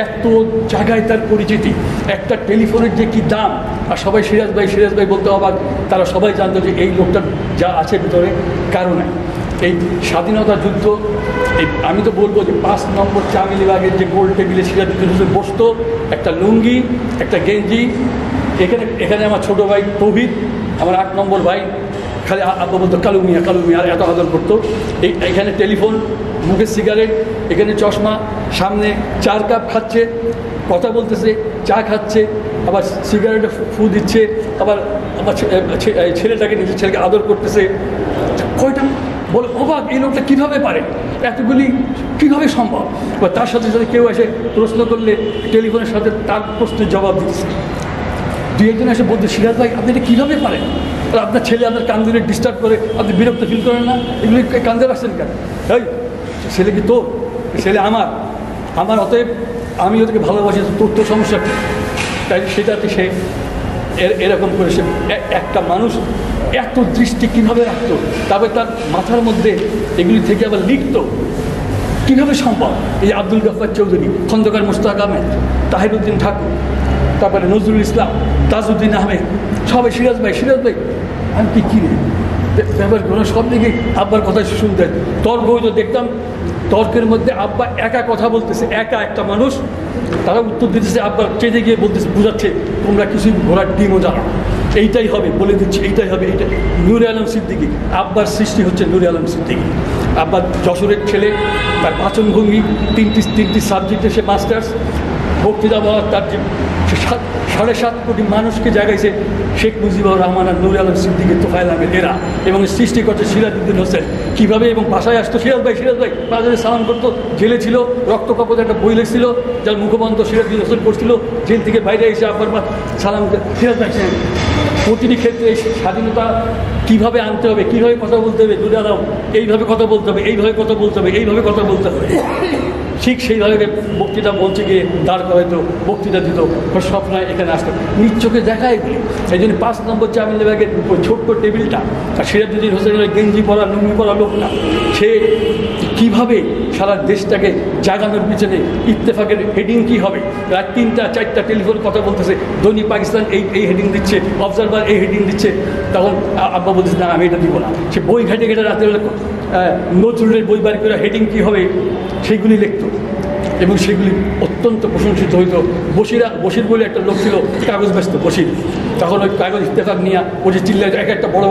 এত জায়গায় তার পরিচিতি, একটা টেলিফোনের যে কি দাম, আর সবাই সিরাজ ভাই বলতে অবাক, তারা সবাই জানতো যে এই লোকটার যা আছে ভিতরে কারণে। এই স্বাধীনতা যুদ্ধ, এই আমি তো বলবো যে 5 নম্বর চামিলিবাগের যে গোল টেবিলে সিরাজউদ্দিন হোসেন বসতো, একটা লুঙ্গি, একটা গেঞ্জি, এখানে আমার ছোটো ভাই তৌহিদ, আমার 8 নম্বর ভাই, খালি আব্বা বলতো কালু মিয়া আর এত আদর করতো। এইখানে টেলিফোন, মুখে সিগারেট, এখানে চশমা, সামনে 4 কাপ খাচ্ছে, কথা বলতেছে, চা খাচ্ছে, আবার সিগারেটে ফু দিচ্ছে, আবার ছেলেটাকে নিজের ছেলেকে আদর করতেছে। কয়টা বলে অবাক, এই লোকটা কীভাবে পারে, এতগুলি কীভাবে সম্ভব? বা তার সাথে সাথে কেউ এসে প্রশ্ন করলে টেলিফোনের সাথে তার প্রশ্নের জবাব দিচ্ছে। দুই একজন এসে বলতে, সিরাজ ভাই আপনি এটা কীভাবে পারেন? আর আপনার ছেলে আপনার কান ধরে ডিস্টার্ব করে, আপনি বিরক্ত ফিল করেন না? এগুলি কান্দে রাখছেন কেন? এই ছেলে কি তোর? ছেলে আমার অতএব আমি ওদেরকে ভালোবাসি, তোর তো সমস্যা কি? তাই সেটাতে সে এরকম করে সে একটা মানুষ এত দৃষ্টি কীভাবে রাখতো, তবে তার মাথার মধ্যে এগুলি থেকে আবার লিখতো, কীভাবে সম্ভব? এই আব্দুল গাফফার চৌধুরী, খন্দকার মুশতাক আহমেদ, তাহিরউদ্দিন ঠাকুর, তারপরে নজরুল ইসলাম, তাজউদ্দিন আহমেদ, সবাই সিরাজ ভাই। আমি কি কিনে ব্যাপারগুলো সব দিকে আব্বার কথা শুনতেন। তর্ক হয়তো দেখতাম, তর্কের মধ্যে আব্বা একা কথা বলতেছে, একটা মানুষ, তারা উত্তর দিতেছে, আব্বার চেয়ে গিয়ে বলতেছে, বুঝাচ্ছে তোমরা কিছুই ঘোড়ার ডিমও জানো, এইটাই হবে, বলে দিচ্ছি এইটাই হবে, এইটা। নূরে আলম সিদ্দিকী, আব্বার সৃষ্টি হচ্ছে নূরে আলম সিদ্দিকী। আব্বার যশোরের ছেলে, তার বাচনভঙ্গি, তিনটি সাবজেক্টে সে মাস্টার্স। বক্তৃতা বলার তার যে 7.5 কোটি মানুষকে জাগাইছে শেখ মুজিবুর রহমান আর নূরে আলম সিদ্দিকী, তোফায়েল আহমেদ এরা, এবং সৃষ্টি করছে সিরাজউদ্দিন হোসেন। কীভাবে এবং বাসায় আসতো, সিরাজ ভাই বাজারে সালাম করতো, জেলে ছিল, রক্তকপতে একটা বই লিখছিল, যার মুখবন্ধ সিরাজউদ্দিন হোসেন করছিল, জেল থেকে বাইরে এসে আব্বার সালাম সিরাজ ভাই। প্রতিটি ক্ষেত্রে স্বাধীনতা কীভাবে আনতে হবে, কীভাবে কথা বলতে হবে, নূরে আলম এইভাবে কথা বলতে হবে, এইভাবে কথা বলতে হবে, এইভাবে কথা বলতে হবে। ঠিক সেইভাবে বক্তৃতা মঞ্চে গিয়ে দাঁড় করাইতো, বক্তৃতা দিত, স্বপ্ন এখানে আসতো, নিজ চোখে দেখা এগুলি। এই জন্য 5 নম্বর চামিলিবাগের ছোট্ট টেবিলটা, আর সিরাজউদ্দিন হোসেনের গেঞ্জি পরা, লুঙ্গি পরা লোকটা, সে কীভাবে সারা দেশটাকে জাগানোর পিছনে, ইত্তেফাকের হেডিং কী হবে, রাত 3টা 4টা টেলিফোন কথা বলতেছে, দৈনিক পাকিস্তান এই হেডিং দিচ্ছে, অবজারভার এই হেডিং দিচ্ছে। তখন আব্বা বলতেছে, না আমি এটা দিব না। সে বই ঘাটে রাতের নজরুলের বই বার করে হেডিং কী হবে সেইগুলি লিখত, এবং সেগুলি অত্যন্ত প্রশংসিত হইতো। বশির বলে একটা লোক ছিল, কাগজ ব্যস্ত বশির, তখন ওই কাগজ ইত্তেফাক নিয়ে ও যে চিল্লায় একটা বড়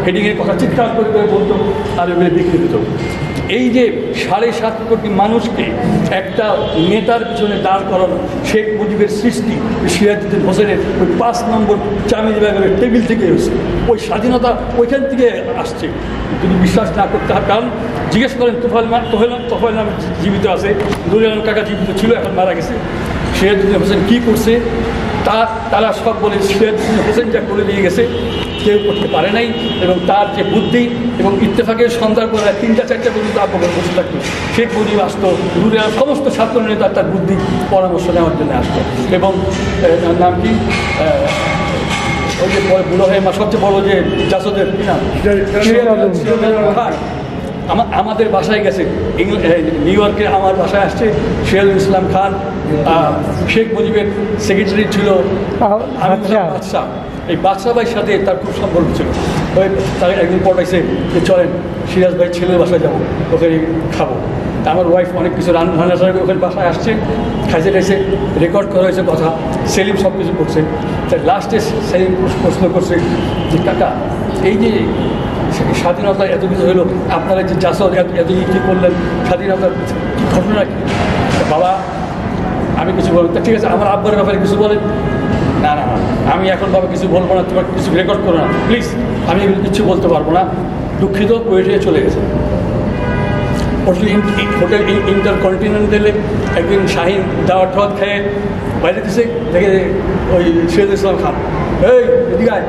হেডিংয়ের কথা চিৎকার করে বলতো, আর ওগুলি বিক্রি হতো। এই যে 7.5 কোটি মানুষকে একটা নেতার পিছনে দাঁড় করানো, শেখ মুজিবের সৃষ্টি সিরাজউদ্দিন হোসেনের ওই 5 নম্বর চামিলিবাগের টেবিল থেকে এসেছে। ওই স্বাধীনতা ওইখান থেকে আসছে। যদি বিশ্বাস না করতে হয়, কারণ জিজ্ঞেস করেন তোফায়েল নাম জীবিত আছে, নূরে আলম কাকা জীবিত ছিল, এখন মারা গেছে। সিরাজউদ্দিন হোসেন কী করছে তারা সব বলে সিরাজউদ্দিন হোসেন যা করে দিয়ে গেছে কেউ করতে পারে নাই, এবং তার যে বুদ্ধি, এবং ইত্তেফাকের সন্ধ্যার পরে 3টা 4টা পর্যন্ত আপনাদের বসে থাকতো। শেখ মুজিব আসতো, নূরে আলম সমস্ত ছাত্র নেতা তার বুদ্ধি পরামর্শ নেওয়ার জন্য আসতো। এবং নাম কি ওই যে বুড়ো হয়ে সবচেয়ে বড় যে জাসদের কি নাম, আমাদের বাসায় গেছে, নিউ ইয়র্কে আমার বাসায় আসছে সিরাজুল ইসলাম খান। শেখ মুজিবের সেক্রেটারি ছিল বাদশাহ। এই বাদশাহ ভাইয়ের সাথে তার খুব সম্পর্ক ছিল। ওই তাকে একদিন পড়াইছে যে চলেন সিরাজ ভাই ছেলের বাসায় যাবো, ওখানে খাবো। আমার ওয়াইফ অনেক কিছু রান্না ওখানে বাসায় আসছে, খাইছে টাইছে, রেকর্ড করা হয়েছে কথা, সেলিম সব কিছু করছে। তাই লাস্টে সেলিম প্রশ্ন করছে যে কাকা, এই যে স্বাধীনতা এত কিছু হলো, আপনারা যে জাসদ এত কী করলেন, স্বাধীনতার ঘটনা কি? বাবা আমি কিছু বলবো। ঠিক আছে, আমার আব্বার ব্যাপারে কিছু বলেন। না না আমি এখন বাবা কিছু বলবো না, তোমার কিছু রেকর্ড করো না প্লিজ, আমি এগুলো কিছু বলতে পারবো না, দুঃখিত। ওয়েটে চলে গেছে। হোটেল ইন্টারকন্টিনেন্টালে একদিন শাহিন দাওয়াত টাওয়াত খেয়ে বাইরে দিছে, দেখে ওই সিরাজুল ইসলাম খান, এই এদিকে আয়,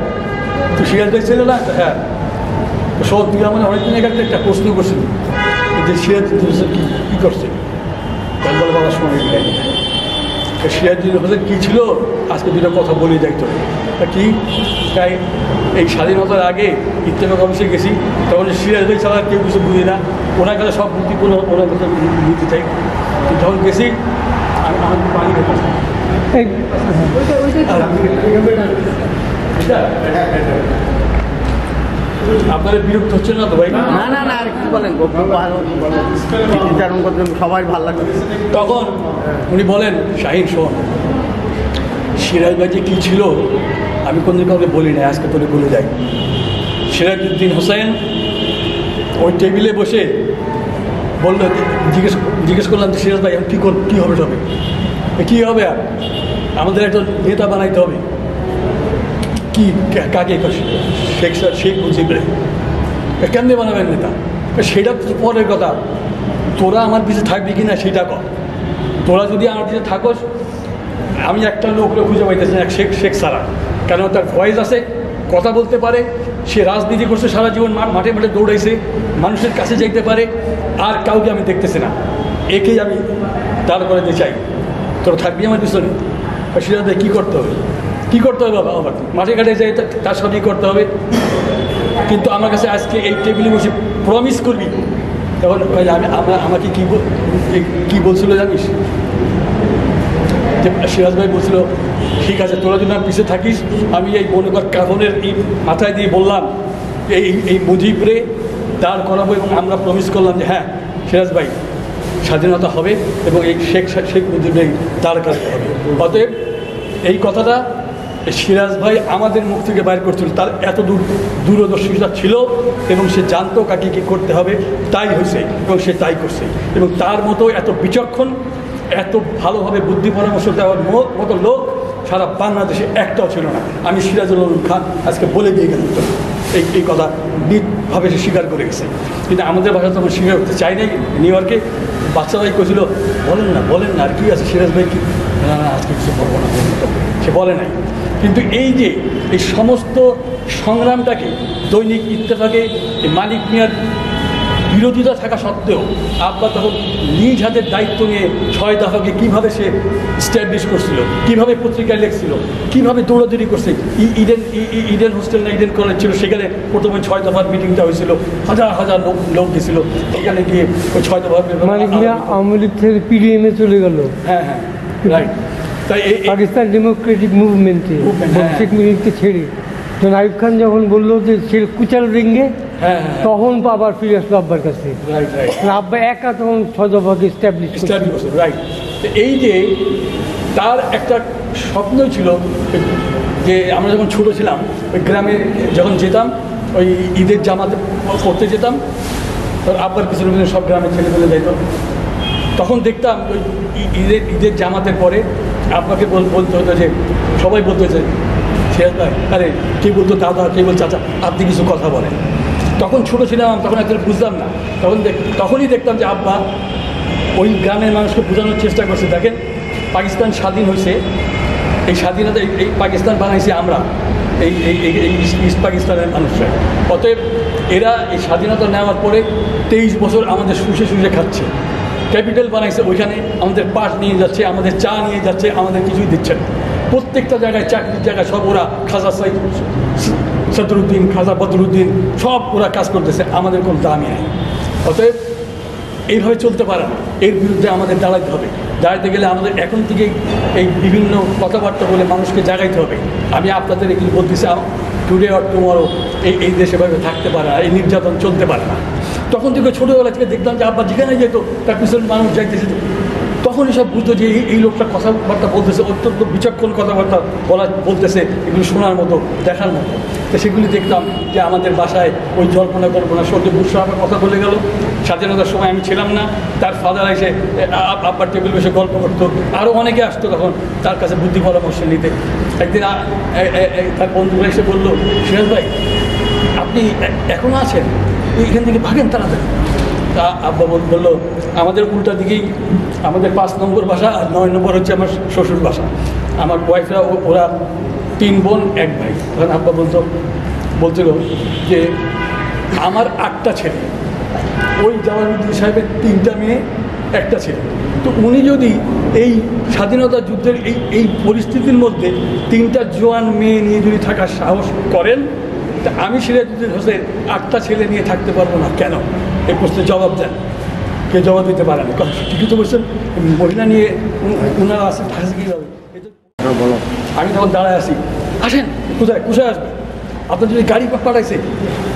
তুই সিরাজ ভাই ছিল না? হ্যাঁ। সব তুই আমার অনেকদিন একটা প্রশ্ন করছিল যে সিরাজ কী করছে, বলে বাবা সময় সিরাজুল হোসেন কী ছিল আজকে দুটো কথা বলে যাইতো তা কি তাই এই স্বাধীনতার আগে ইত্তেফাক অফিসে গেছি তখন সিরাজ ভাই ছাড়া কেউ কিছু বুঝি না ওনার কাছে সব বুদ্ধিপূর্ণ ওনার কাছে নিতে চাই যখন গেছি আমি আমার পানি আপনাদের বিরক্ত হচ্ছে না তো ভাই? না না না, আর কি বলেন, সবাই ভালো লাগবে। তখন উনি বলেন, শাহিন শোন, সিরাজ ভাই যে কী ছিল আমি কোনদিন কাউকে বলি না, আজকে তোরে বলে যাই। সিরাজউদ্দিন হোসেন ওই টেবিলে বসে বললো, জিজ্ঞেস করলাম যে সিরাজ ভাই এখন কী হবে সবে, কী হবে আর আমাদের একটা নেতা বানাইতে হবে। কি কাকে শেখ মুজিবরে কেমনে বানাবেন নেতা? সেটা পরের কথা, তোরা আমার পিছিয়ে থাকবি কি না সেটা কর। তোরা যদি আমার পিছিয়ে থাকোস, আমি একটা লোকরে খুঁজে পাইতেছি না, শেখ সারা, কেন তার ভয়েস আছে, কথা বলতে পারে, সে রাজনীতি করছে সারা জীবন, মাঠে মাঠে দৌড়াইছে, মানুষের কাছে যাইতে পারে, আর কাউকে আমি দেখতেছি না। একেই আমি দাঁড় করাতে চাই। তোরা থাকবি আমার পিছনে। সেটা কী করতে হবে? কী করতে হবে বাবা? আবার মাঠে ঘাটে যাই, তার সবই করতে হবে। কিন্তু আমার কাছে আজকে এই টেবিলে বসে প্রমিস করবি, তখন আমাকে কী বলছিল জানিস? যে সিরাজ ভাই বলছিল, ঠিক আছে তোরা যদি আমার পিছিয়ে থাকিস, আমি এই মনে কর কাফনের এই মাথায় দিয়ে বললাম এই মুজিবরে দাঁড় করাবো, এবং আমরা প্রমিস করলাম যে হ্যাঁ সিরাজ ভাই স্বাধীনতা হবে এবং এই শেখ মুজিবরে দাঁড় করাতে হবে। অতএব এই কথাটা সিরাজ ভাই আমাদের মুখ থেকে বাইর করছিল, তার এত দূরদর্শিতা ছিল এবং সে জানতো কাকে কী করতে হবে, তাই হয়েছে এবং সে তাই করছে। এবং তার মতো এত বিচক্ষণ, এত ভালোভাবে বুদ্ধি পরামর্শ দেওয়ার মতো লোক সারা বাংলাদেশে একটাও ছিল না। আমি সিরাজুল আলম খান আজকে বলে দিয়ে গেলাম, এই কথা নিটভাবে সে স্বীকার করে গেছে। কিন্তু আমাদের ভাষা তখন স্বীকার করতে চাই নাই। নিউ ইয়র্কে বাচ্চা ভাই কছিল, বলেন না আর কি আছে, সিরাজ ভাই কি না আজকে কিছু বলবো না, সে বলে নাই। কিন্তু এই যে এই সমস্ত সংগ্রামটাকে দৈনিক ইত্তেফাকে মানিক মিয়ার বিরোধিতা থাকা সত্ত্বেও আব্বা তখন নিজ হাতের দায়িত্ব নিয়ে 6 দফাকে কীভাবে সে স্ট্যাবলিশ করছিল, কীভাবে পত্রিকায় লেখছিল, কীভাবে দৌড়াদৌড়ি করছে। ইডেন হোস্টেল না ইডেন কলেজ ছিল, সেখানে প্রথমে 6 দফার মিটিংটা হয়েছিল, হাজার লোক গেছিল সেখানে গিয়ে ওই 6 দফার মানিক মিয়া আওয়ামী লীগ থেকে পিডিএমে চলে গেল। হ্যাঁ রাইট। তাই পাকিস্তান ডেমোক্রেটিক মুভমেন্টে শেখ মুজিবকে ছেড়ে যখন আইয়ুব খান যখন বললো যে সে কুচাল রেঙ্গে, তখন আবার ফিরে আসলো আব্বার কাছে। আব্বা একা তখন 6 দফাকে স্ট্যাবলিশ রাইট। তো এই যে তার একটা স্বপ্নই ছিল যে আমরা যখন ছোটো ছিলাম ওই গ্রামে যখন যেতাম, ওই ঈদের জামাতে পড়তে যেতাম, তখন আব্বার পিছনে সব গ্রামের ছেলেমেলে যেত। তখন দেখতাম ওই ঈদের জামাতের পরে আব্বাকে বলতে হতো যে, সবাই বলতে হচ্ছে সিরাজ ভাই, আরে কে বলতো দাদা, কে বলতো চাচা, আপনি কিছু কথা বলেন। তখন ছোটো ছিলাম, তখন একটা বুঝতাম না। তখনই দেখতাম যে আব্বা ওই গ্রামের মানুষকে বোঝানোর চেষ্টা করছে, দেখেন পাকিস্তান স্বাধীন হয়েছে, এই স্বাধীনতা এই পাকিস্তান বানাইছি আমরা, এই ইস্ট পাকিস্তানের মানুষরা। অতএব এরা এই স্বাধীনতা নেওয়ার পরে 23 বছর আমাদের শুষে খাচ্ছে, ক্যাপিটাল বানাইছে, ওইখানে আমাদের পাট নিয়ে যাচ্ছে, আমাদের চা নিয়ে যাচ্ছে, আমাদের কিছুই দিচ্ছে না। প্রত্যেকটা জায়গায়, চাকরির জায়গায় সব ওরা, খাজা সদরুদ্দিন, খাজা বদরুদ্দিন, সব ওরা কাজ করতেছে, আমাদের কোনো দামই নেই। অতএব এইভাবে চলতে পারে না, এর বিরুদ্ধে আমাদের দাঁড়াইতে হবে। দাঁড়াইতে গেলে আমাদের এখন থেকে এই বিভিন্ন কথাবার্তা বলে মানুষকে জাগাইতে হবে। আমি আপনাদের এগুলো বলতেছি, টুডে অর টুমরো এই দেশে ভাবে থাকতে পারে না, এই নির্যাতন চলতে পারে না। তখন থেকে ছোটোবেলা থেকে দেখতাম যে আব্বা যেখানে যেত তার পিছনে মানুষ যাইতেছে, তখনই সব বুঝতো যে এই লোকটা কথাবার্তা বলতেছে, অত্যন্ত বিচক্ষণ কথাবার্তা বলতেছে, এগুলো শোনার মতো, দেখার মতো। তো সেগুলি দেখতাম যে আমাদের বাসায় ওই জল্পনা কল্পনা সদ্য বুঝতে আবার কথা বলে গেল। স্বাধীনতার সময় আমি ছিলাম না, তার ফাদার এসে আব্বার টেবিল বসে গল্প করতো, আরও অনেকে আসতো তখন তার কাছে বুদ্ধি পরামর্শ নিতে। একদিন তার বন্ধুরা এসে বললো, সিরাজ ভাই আপনি এখনও আছেন, এইখান থেকে ভাগেন তাড়াতাড়ি। তা আব্বা বললো, আমাদের উল্টা দিকেই আমাদের 5 নম্বর বাসা, আর 9 নম্বর হচ্ছে আমার শ্বশুর বাসা। আমার ওয়াইফরা ওরা 3 বোন 1 ভাই। তখন আব্বা বলছিল যে আমার 8টা ছেলে, ওই জামালউদ্দিন সাহেবের 3টা মেয়ে 1টা ছেলে, তো উনি যদি এই স্বাধীনতা যুদ্ধের এই পরিস্থিতির মধ্যে 3টা জোয়ান মেয়ে নিয়ে যদি থাকার সাহস করেন, তা আমি সিরাজউদ্দিন হোসেন 8টা ছেলে নিয়ে থাকতে পারবো না কেন? এই প্রশ্নের জবাব দেন। কে জবাব দিতে পারে না? ঠিকই তো বলছেন, মহিলা নিয়ে ওনারা আসেন, থাকে কীভাবে? বলো। আমি তখন দাঁড়ায় আসি, আসেন কোথায় আসবে? আপনার যদি গাড়ি পাঠাইছে,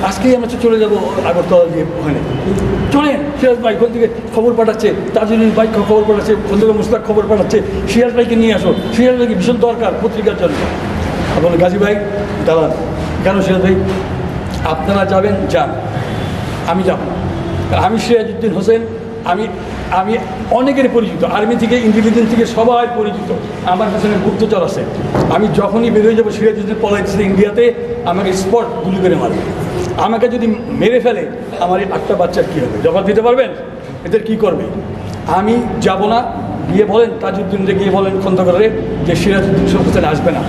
আজকেই আমরা চলে যাবো আগরতলা দিয়ে ওখানে। চলেন, সিরাজ ভাই ওখান থেকে খবর পাঠাচ্ছে, তাজুদ্দিন ভাই খবর পাঠাচ্ছে, ওখান থেকে মুস্তাক খবর পাঠাচ্ছে, সিরাজ ভাইকে নিয়ে আসো, সিরাজ ভাইকে ভীষণ দরকার পত্রিকার জন্য। আপনার গাজী ভাই দাঁড়ান, কেন সিরাজ ভাই? আপনারা যাবেন, যান, আমি যাব না। আমি সিরাজউদ্দিন হোসেন, আমি অনেকের পরিচিত, আর্মি থেকে ইন্টেলিজেন্স থেকে সবাই পরিচিত, আমার পেছনে গুপ্তচর আছে। আমি যখনই বেরোয় যাবো, সিরাজউদ্দিন পলাইছে ইন্ডিয়াতে, আমাকে স্পট গুলি করে মারবে। আমাকে যদি মেরে ফেলে, আমার এই 8টা বাচ্চার কী হবে? জবাব দিতে পারবেন? এদের কি করবে? আমি যাব না। গিয়ে বলেন তাজউদ্দিনকে, গিয়ে বলেন খন্দকারে যে সিরাজউদ্দিন হোসেন আসবে না।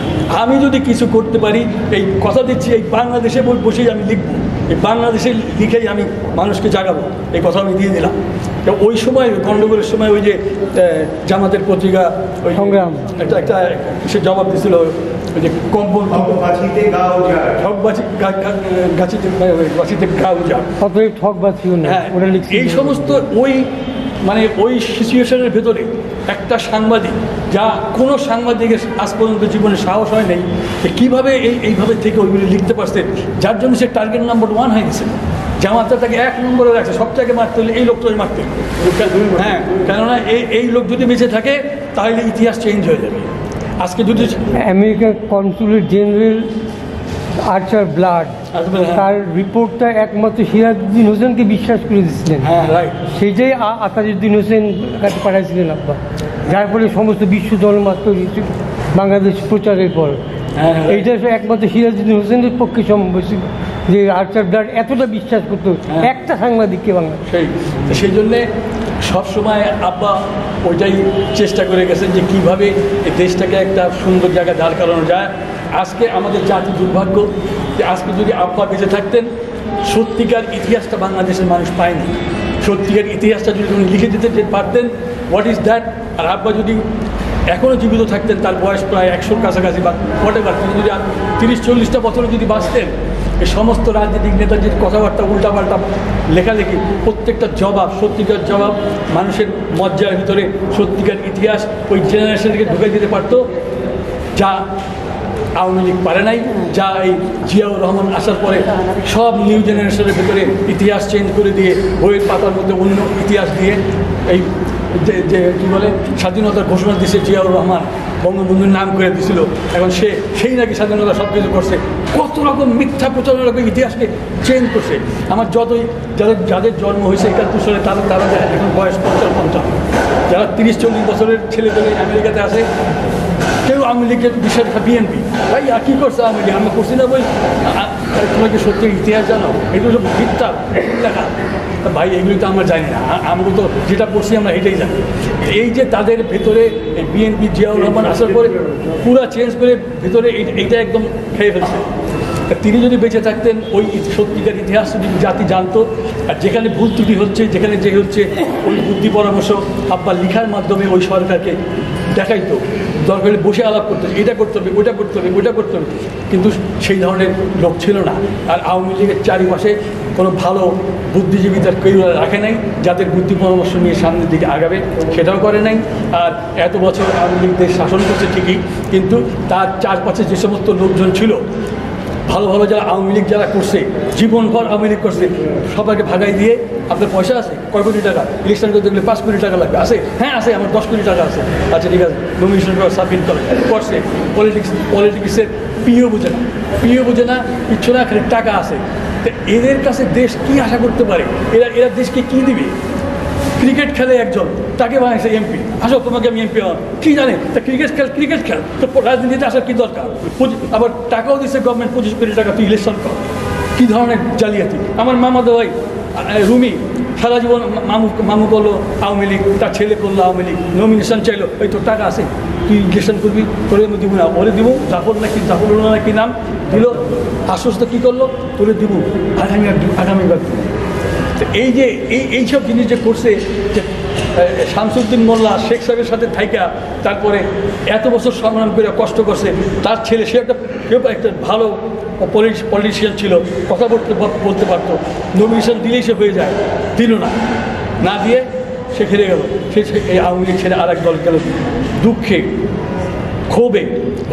আমি যদি কিছু করতে পারি, এই কথা দিচ্ছি, এই বাংলাদেশে বসেই আমি লিখবো, এই বাংলাদেশে লিখেই আমি মানুষকে জাগাবো, এই কথা আমি দিয়ে দিলাম। তো ওই সময় গণ্ডগোলের সময় ওই যে জামাতের পত্রিকা ওই সংগ্রাম একটা সে জবাব দিছিল, ওই যে কম্বল ঠকবাজিতে গাছিতে গাও যা, অতএব ঠকবাজি না, ওরা লিখছে। এই সমস্ত ওই সিচুয়েশনের ভেতরে একটা সাংবাদিক, যা কোনো সাংবাদিকের আজ পর্যন্ত জীবনে সাহস হয় নাই, যে কীভাবে এইভাবে থেকে ওইগুলি লিখতে পারছে, যার জন্য সে টার্গেট নাম্বার 1 হয়ে গেছে। জামাতটা তাকে 1 নম্বরে রাখছে, সবটাকে মারতে হলে এই লোকটাকে মারতে হবে। হ্যাঁ, কেননা এই লোক যদি বেঁচে থাকে, তাহলে ইতিহাস চেঞ্জ হয়ে যাবে। আজকে যদি আমেরিকার কনসুলেট জেনারেল আর্চার ব্লাড তার রিপোর্টটা একমাত্র সিরাজউদ্দিন হোসেনকে বিশ্বাস করে দিচ্ছিলেন, হ্যাঁ রাইট, সেইটাই তাজউদ্দিন হোসেন কাছে পাঠাইছিলেন আব্বা, যার ফলে সমস্ত বিশ্ব জনমাত্র বাংলাদেশ প্রচারের পর এইটা একমাত্র সিরাজউদ্দিন হোসেনের পক্ষে সম্ভব ছিল যে আর্চার ব্লাড এতটা বিশ্বাস করতো একটা সাংবাদিককে বাংলা। সেই জন্যে সবসময় আব্বা ওইটাই চেষ্টা করে গেছেন যে কীভাবে এই দেশটাকে একটা সুন্দর জায়গায় দাঁড় করানো যায়। আজকে আমাদের জাতি দুর্ভাগ্য যে আজকে যদি আব্বা বেঁচে থাকতেন, সত্যিকার ইতিহাসটা বাংলাদেশের মানুষ পায়নি। সত্যিকার ইতিহাসটা যদি উনি লিখে দিতে পারতেন, হোয়াট ইজ দ্যাট। আর আব্বা যদি এখনও জীবিত থাকতেন, তার বয়স প্রায় 100-র কাছাকাছি বা হোয়াটেভার, তিনি যদি 30-40টা বছরে যদি বাঁচতেন, এই সমস্ত রাজনৈতিক নেতাদের কথাবার্তা, উল্টাপাল্টা লেখালেখি, প্রত্যেকটা জবাব, সত্যিকার জবাব, মানুষের মজ্জার ভিতরে সত্যিকার ইতিহাস ওই জেনারেশনকে ঢুকে দিতে পারতো, যা আওয়ামী লীগ পারে নাই, যা এই জিয়াউর রহমান আসার পরে সব নিউ জেনারেশনের ভিতরে ইতিহাস চেঞ্জ করে দিয়ে, বইয়ের পাতার মধ্যে অন্য ইতিহাস দিয়ে এই যে কী বলে স্বাধীনতার ঘোষণা দিয়েছে জিয়াউর রহমান, বঙ্গবন্ধুর নাম করে দিয়েছিল, এখন সেই নাকি স্বাধীনতা সব কিছু করছে। কত রকম মিথ্যা প্রচারণা করে ইতিহাসকে চেঞ্জ করছে। আমার যাদের জন্ম হয়েছে 71 সালে, তারা এখন বয়স 50-50, যারা 30-40 বছরের ছেলে আমেরিকাতে আসে, কেউ আওয়ামী লীগের বিষয় বিএনপি ভাই কী করছে আওয়ামী লীগ, আমরা করছি না বই, তোমাকে সত্যি ইতিহাস জানো, এগুলো সব মিথ্যা লেখা। ভাই এগুলি তো আমরা জানি না, আমরা তো যেটা পড়ছি আমরা এটাই জানি। এই যে তাদের ভেতরে বিএনপি জিয়াউর রহমান আসার পরে পুরো চেঞ্জ করে ভেতরে এইটা একদম খেয়ে ফেলছে। তিনি যদি বেঁচে থাকতেন, ওই সত্যিকার ইতিহাস যদি জাতি জানতো, আর যেখানে ভুল ত্রুটি হচ্ছে, যেখানে যে হচ্ছে, ওই বুদ্ধি পরামর্শ আব্বা লিখার মাধ্যমে ওই সরকারকে দেখাইতো, দরকার হলে বসে আলাপ করতে, এটা করতে হবে, ওইটা করতে হবে, ওইটা করতে হবে। কিন্তু সেই ধরনের লোক ছিল না। আর আওয়ামী লীগের চারিপাশে কোনো ভালো বুদ্ধিজীবী তার কেউ রাখে নাই, যাদের বুদ্ধি পরামর্শ নিয়ে সামনের দিকে আগাবে, সেটাও করে নাই। আর এত বছর আওয়ামী লীগ দেশ শাসন করছে ঠিকই, কিন্তু তার চারপাশে যে সমস্ত লোকজন ছিল, ভালো ভালো যারা আওয়ামী লীগ যারা করছে, জীবনভর আওয়ামী লীগ করছে, সবাইকে ভাগাই দিয়ে, আপনার পয়সা আছে কয় কোটি টাকা, ইলেকশন করতে গেলে 5 কোটি টাকা লাগবে, আছে? হ্যাঁ আছে, আমার 10 কোটি টাকা আছে। আচ্ছা ঠিক আছে, নমিনেশন করে সাবমিট করছে। পলিটিক্সের পিও বুঝে না, কিচ্ছু না, খালি টাকা আছে। তো এদের কাছে দেশ কি আশা করতে পারে? এরা দেশকে কি দিবে? ক্রিকেট খেলে একজন, তাকে বানাইছে এমপি, আসো তোমাকে আমি এমপি হন, কী জানে তা ক্রিকেট খেল, তো রাজনীতিতে আসার কী দরকার? আবার টাকাও দিচ্ছে গভর্নমেন্ট, 25 কোটি টাকা, তুই ইলেকশন কর। কী ধরনের জালিয়াতি! আমার মামাতো ভাই রুমি সারা জীবন মামু করলো আওয়ামী লীগ, তার ছেলে করলো আওয়ামী লীগ, নমিনেশন চাইলো, ওই তোর টাকা আছে, তুই ইলেকশন করবি, তোরে আমি দিব না, ওরে দিব, জাফর নাকি নাম দিল, আশ্বস্ত কী করলো, তোরে দিব আগামীবার। তো এই যে এইসব জিনিস যে করছে, যে শামসুদ্দিন মোল্লা শেখ সাহেবের সাথে থাইকা তারপরে এত বছর সংগ্রাম করে কষ্ট করছে, তার ছেলে সে একটা ভালো পলিটিশিয়ান ছিল, কথা বলতে পারতো, নমিনেশন দিলেই সে হয়ে যায়, দিল না দিয়ে সে হেরে গেল। সে এই আওয়ামী লীগ ছেড়ে আর এক দল গেল। দুঃখে ক্ষোভে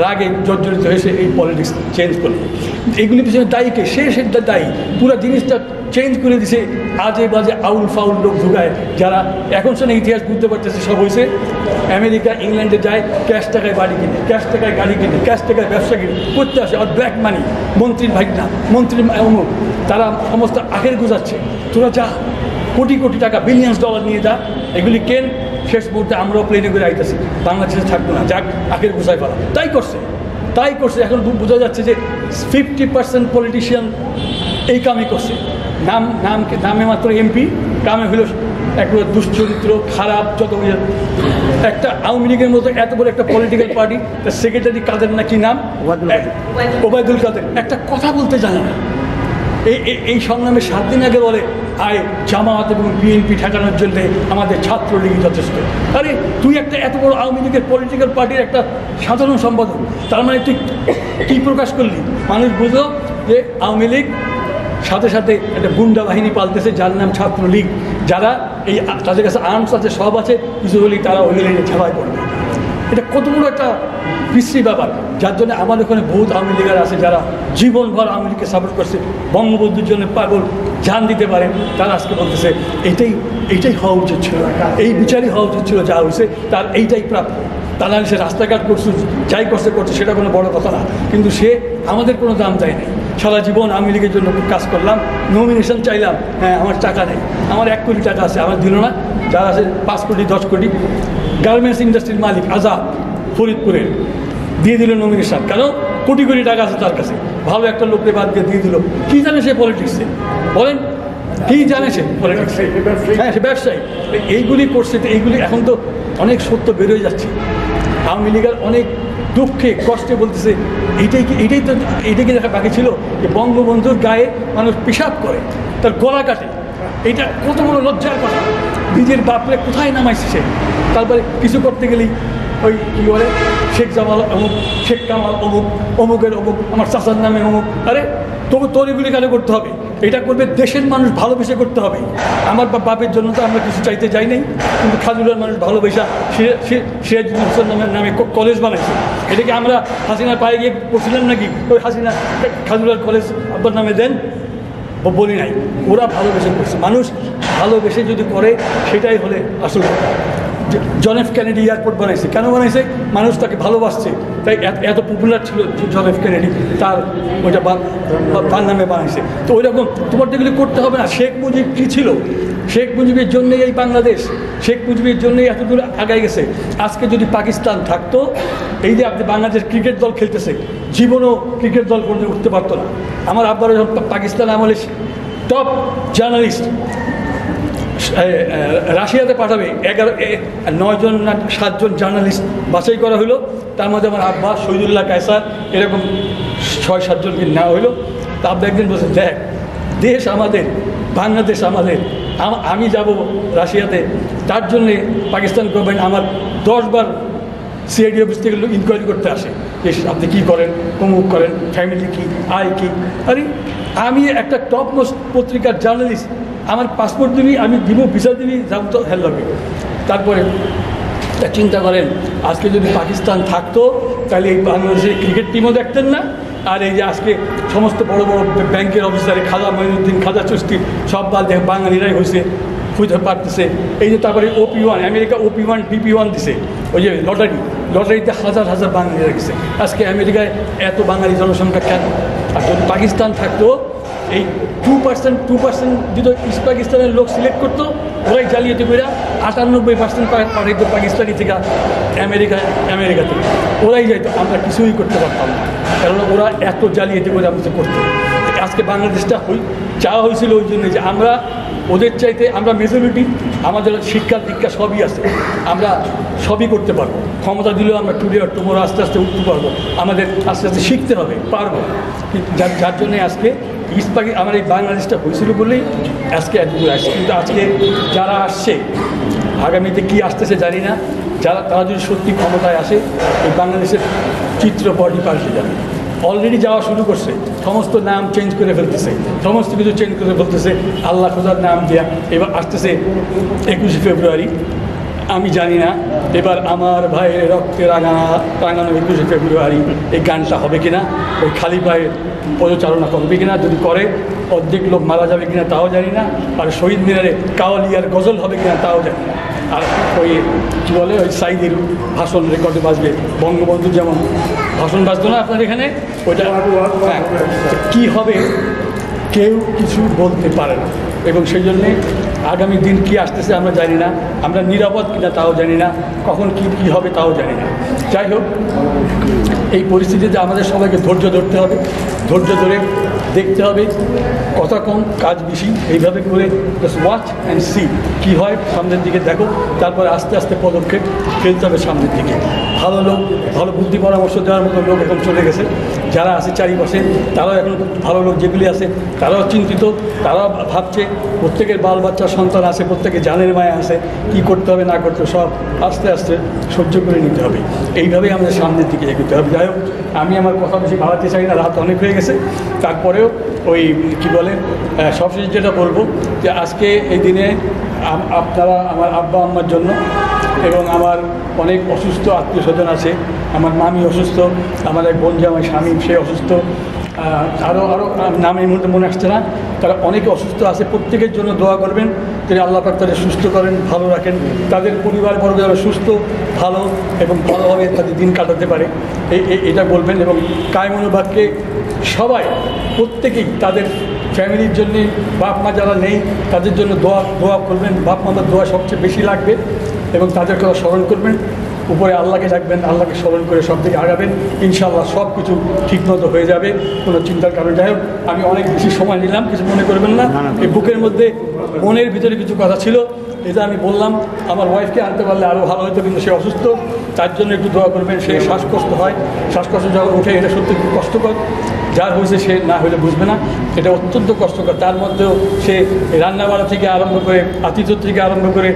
রাগে জর্জরিত হয়েছে এই পলিটিক্স চেঞ্জ করলো। এগুলি পিছনে দায়ীকে সে দায়ী, পুরো জিনিসটা চেঞ্জ করে দিছে আজে বাজে আউল ফাউল লোক ঢুকায়, যারা এখন সে ইতিহাস বুঝতে পারতেছে। সব হয়েছে আমেরিকা ইংল্যান্ডে যায়, ক্যাশ টাকায় বাড়ি কিনে, ক্যাশ টাকায় গাড়ি কিনে, ক্যাশ টাকায় ব্যবসা কিনে করতে আসে, আর ব্ল্যাক মানি, মন্ত্রীর ভাগনা, মন্ত্রীর অমুক, তারা সমস্ত আখের গুজাচ্ছে। তোরা যা কোটি কোটি টাকা বিলিয়ন্স ডলার নিয়ে যা, এগুলি কেন, শেষ মুহূর্তে আমরাও প্লেনে করে আইতেছি, বাংলাদেশে থাকবো না, যাক আখের গুছায় ফেলা। তাই করছে। এখন বোঝা যাচ্ছে যে 50% পলিটিশিয়ান এই কামই করছে। নামে মাত্র এমপি, কামে হলো একেবারে দুশ্চরিত্র, খারাপ, যত একটা আওয়ামী লীগের মতো এত বড় একটা পলিটিক্যাল পার্টি, তার সেক্রেটারি কাদের না কি নাম, ওবায়দুল কাদের, একটা কথা বলতে জানে না। এই সংগ্রামে 7 দিন আগে বলে আয় জামায়াত এবং বিএনপি ঠেকানোর জন্য আমাদের ছাত্রলীগই যথেষ্ট। আরে তুই একটা এত বড় আওয়ামী লীগের পলিটিক্যাল পার্টির একটা সাধারণ সম্পাদক, তার মানে তুই কী প্রকাশ করলি? মানুষ বুঝলো যে আওয়ামী লীগ সাথে সাথে একটা গুন্ডা বাহিনী পালতেছে যার নাম ছাত্রলীগ, যারা এই তাদের কাছে আর্মস আছে, সব আছে, কিছু হলেই তারা ওই ঝালাই করবে। এটা কত বড় একটা বিশ্রী ব্যাপার, যার জন্য আমাদের ওখানে বহুত আওয়ামী লীগার আছে যারা জীবনভর আওয়ামী লীগকে সাপোর্ট করছে, বঙ্গবন্ধুর জন্য পাগল, জান দিতে পারে। তারা আজকে বলতেছে এইটাই হওয়া উচিত ছিল, এই বিচারই হওয়া উচিত ছিল, যা হয়েছে তার এইটাই প্রাপ্য। তা নাহলে সে রাস্তাঘাট করছে, যাই করছে সেটা কোনো বড় কথা না, কিন্তু সে আমাদের কোনো দাম দেয় নাই। সারা জীবন আওয়ামী লীগের জন্য কাজ করলাম, নমিনেশন চাইলাম, হ্যাঁ আমার টাকা নেই, আমার 1 কোটি টাকা আছে, আমার দিল না। যারা আছে 5 কোটি 10 কোটি, গার্মেন্টস ইন্ডাস্ট্রির মালিক আজাদ ফরিদপুরের, দিয়ে দিল নমিনেশন, কেন? কোটি কোটি টাকা আছে তার কাছে, ভালো একটা লোককে বাদ দিয়ে দিল। কী জানে সে পলিটিক্সে? বলেন, কী জানে সে পলিটিক্সে? হ্যাঁ, সে ব্যবসায়ী। এইগুলি করছে, এইগুলি এখন তো অনেক সত্য বেরোয় যাচ্ছে। আওয়ামী লীগের অনেক দুঃখে কষ্টে বলতেছে এইটাই কি দেখা বাকি ছিল যে বঙ্গবন্ধুর গায়ে মানুষ পেশাব করে, তার গলা কাটে। এইটা কত বড় লজ্জার কথা। নিজের বাপরে কোথায় নামাইছে সে, তারপরে কিছু করতে গেলেই ওই কী বলে শেখ জামাল অমুক, শেখ কামাল অমুক, অমুকের অমুক, আমার চাচার নামে অমুক। আরে তোর এগুলি কেন করতে হবে? এটা করবে দেশের মানুষ ভালোবেসে করতে হবে। আমার বাপের জন্য তো আমরা কিছু চাইতে যাই নাই, কিন্তু খাজুলার মানুষ ভালোবেসা সিরাজুল হোসেন নামে কলেজ বানাইছে। এটাকে আমরা হাসিনার পায়ে গিয়ে পড়ছিলাম নাকি ওই হাসিনা খাজুলার কলেজ আব্বার নামে দেন? বলি নাই, ওরা ভালোবেসে করছে। মানুষ ভালোবেসে যদি করে সেটাই হলে আসল কথা। জন এফ কেনেডি এয়ারপোর্ট বানাইছে, কেন বানাইছে? মানুষ তাকে ভালোবাসছে, তাই এত পপুলার ছিল জন এফ কেনেডি, তার ওইটা তার নামে বানাইছে। তো ওই রকম তোমার যেগুলি করতে হবে না। শেখ মুজিব কী ছিল? শেখ মুজিবের জন্যই এই বাংলাদেশ, শেখ মুজিবের জন্যই এত দূর আগায় গেছে। আজকে যদি পাকিস্তান থাকতো, এই যে আপনি বাংলাদেশ ক্রিকেট দল খেলতেছে, জীবনও ক্রিকেট দল করে উঠতে পারতো না। আমার আব্বারা যখন পাকিস্তান আমলে টপ জার্নালিস্ট রাশিয়াতে পাঠাবে, 9 জন না 7 জন জার্নালিস্ট বাছাই করা হলো। তার মধ্যে আমার আব্বা, শহীদুল্লাহ কায়সার, এরকম 6-7 জনকে নেওয়া হলো। তা আব্বা একদিন বলছে, দেখ দেশ আমাদের, বাংলাদেশ আমাদের, আমি যাব রাশিয়াতে, তার জন্যে পাকিস্তান গভর্নমেন্ট আমার 10 বার সিআইডি অফিস থেকে ইনকোয়ারি করতে আসে যে আপনি কী করেন, অমুক করেন, ফ্যামিলি কী, আয় কী। আরে আমি একটা টপ মোস্ট পত্রিকার জার্নালিস্ট, আমার পাসপোর্ট দিবি, আমি দিব, ভিসা দিবি, যাব তো হেল লাগবে। তারপরে চিন্তা করেন, আজকে যদি পাকিস্তান থাকতো তাহলে এই বাংলাদেশের ক্রিকেট টিমও দেখতেন না। আর এই যে আজকে সমস্ত বড় বড় ব্যাংকের অফিসারে খাজা মঈনুদ্দিন, খাজা চুস্তি, সব বাদ দেখে বাঙালিরাই হয়েছে, খুঁজতে পারতেছে। এই যে তারপরে OP1, আমেরিকা OP1 PP1 দিছে, ওই যে লটারিতে হাজার হাজার বাঙালিরা গেছে। আজকে আমেরিকায় এত বাঙালি জনসংখ্যা কেন? আর যদি পাকিস্তান থাকতো, এই 2% যদি ইস্ট পাকিস্তানের লোক সিলেক্ট করতো, ওরাই জালিয়াতি করে 98% পাঠাইতো পাকিস্তানি থেকে আমেরিকাতে, ওরাই যাইতো। আমরা কিছুই করতে পারতাম না, কারণ ওরা এত জালিয়াতি করে আমাদের করতো। আজকে বাংলাদেশটা চাওয়া হয়েছিল ওই জন্য যে আমরা ওদের চাইতে আমরা মেজরিটি, আমাদের শিক্ষা দীক্ষা সবই আছে, আমরা সবই করতে পারবো। ক্ষমতা দিলেও আমরা টুডে আর টুমোরো আস্তে আস্তে উঠতে পারবো। আমাদের আস্তে আস্তে শিখতে হবে, পারবো। যার জন্যে আজকে আমার এই বাংলাদেশটা হয়েছিল বলেই আজকে এত দূর আসছে। কিন্তু আজকে যারা আসছে, আগামীতে কি আসতেছে জানি না। তারা যদি সত্যি ক্ষমতায় আসে, এই বাংলাদেশের চিত্রপটই পাল্টে যাবে। অলরেডি যাওয়া শুরু করছে, সমস্ত নাম চেঞ্জ করে ফেলতেছে, সমস্ত কিছু চেঞ্জ করে ফেলতেছে আল্লাহ খোদার নাম দেয়া। এবার আসতেছে 21শে ফেব্রুয়ারি, আমি জানি না এবার আমার ভাইয়ের রক্তে রাঙানো 21শে ফেব্রুয়ারি এই গানটা হবে কিনা, ওই খালি পায়ে পদচারণা করবে কিনা, যদি করে অর্ধেক লোক মারা যাবে কিনা তাও জানি না, আর শহীদ মিনারে কাওয়ালিয়ার গজল হবে কিনা তাও জানি না। আর ওই কী বলে ওই সাইদের ভাষণ রেকর্ডে বাজবে, বঙ্গবন্ধু যেমন ভাষণ বাজতো না আপনার এখানে, ওইটা হ্যাঁ কী হবে কেউ কিছু বলতে পারে না। এবং সেই জন্যে আগামী দিন কী আসতেছে আমরা জানি না, আমরা নিরাপদ কিনা তাও জানি না, কখন কী হবে তাও জানি না। যাই হোক, এই পরিস্থিতিতে আমাদের সবাইকে ধৈর্য ধরতে হবে, ধৈর্য ধরে দেখতে হবে, কথা কম কাজ বেশি, এইভাবে করে জাস্ট ওয়াচ অ্যান্ড সি কী হয়, সামনের দিকে দেখো, তারপরে আস্তে আস্তে পদক্ষেপ ফেলতে হবে সামনের দিকে। ভালো লোক, ভালো বুদ্ধি পরামর্শ দেওয়ার মতো লোক এখন চলে গেছে, যারা আছে চারিপাশে তারাও এখন ভালো লোক যেগুলি আছে তারাও চিন্তিত, তারাও ভাবছে, প্রত্যেকের বাল বাচ্চা সন্তান আছে, প্রত্যেকের জানের মায়া আছে, কী করতে হবে না করতে সব আস্তে আস্তে সহ্য করে নিতে হবে। এইভাবেই আমাদের সামনের দিকে এগোতে হবে। যাই হোক, আমি আমার কথা বেশি বাড়াতে চাই না, রাত অনেক হয়ে গেছে। তারপরেও ওই কী বলে সবশেষ যেটা বলবো যে আজকে এই দিনে আপনারা আমার আব্বা আম্মার জন্য এবং আমার অনেক অসুস্থ আত্মীয় স্বজন আছে, আমার মামি অসুস্থ, আমার এক বোন যে আমার স্বামী সে অসুস্থ, আরও নাম এই মুহূর্তে মনে আসছে না, তারা অনেকে অসুস্থ আছে, প্রত্যেকের জন্য দোয়া করবেন তিনি আল্লাহ পাক তাদের সুস্থ করেন, ভালো রাখেন, তাদের পরিবারবর্গ যারা সুস্থ ভালো এবং ভালোভাবে তাদের দিন কাটাতে পারে এটা বলবেন। এবং কায়মনোবাক্যে সবাই প্রত্যেকেই তাদের ফ্যামিলির জন্যে, বাপ মা যারা নেই তাদের জন্য দোয়া করবেন, বাপ মাদের দোয়া সবচেয়ে বেশি লাগবে এবং তাদের কথা স্মরণ করবেন, উপরে আল্লাহকে ডাকবেন, আল্লাহকে স্মরণ করে সব দিকে আগাবেন, ইনশাআল্লাহ সব কিছু ঠিকমতো হয়ে যাবে, কোনো চিন্তার কারণ। যাই হোক, আমি অনেক বেশি সময় নিলাম, কিছু মনে করবেন না। এই বুকের মধ্যে মনের ভিতরে কিছু কথা ছিল, এটা আমি বললাম। আমার ওয়াইফকে আনতে পারলে আরও ভালো হতো, কিন্তু সে অসুস্থ, তার জন্য একটু দোয়া করবেন। সে শ্বাসকষ্ট হয়, শ্বাসকষ্ট যখন ওঠে এটা সত্যি খুব কষ্টকর, যার হয়েছে সে না হলে বুঝবে না, এটা অত্যন্ত কষ্টকর। তার মধ্যেও সে রান্নাবাড়া থেকে আরম্ভ করে আতিথ্য থেকে আরম্ভ করে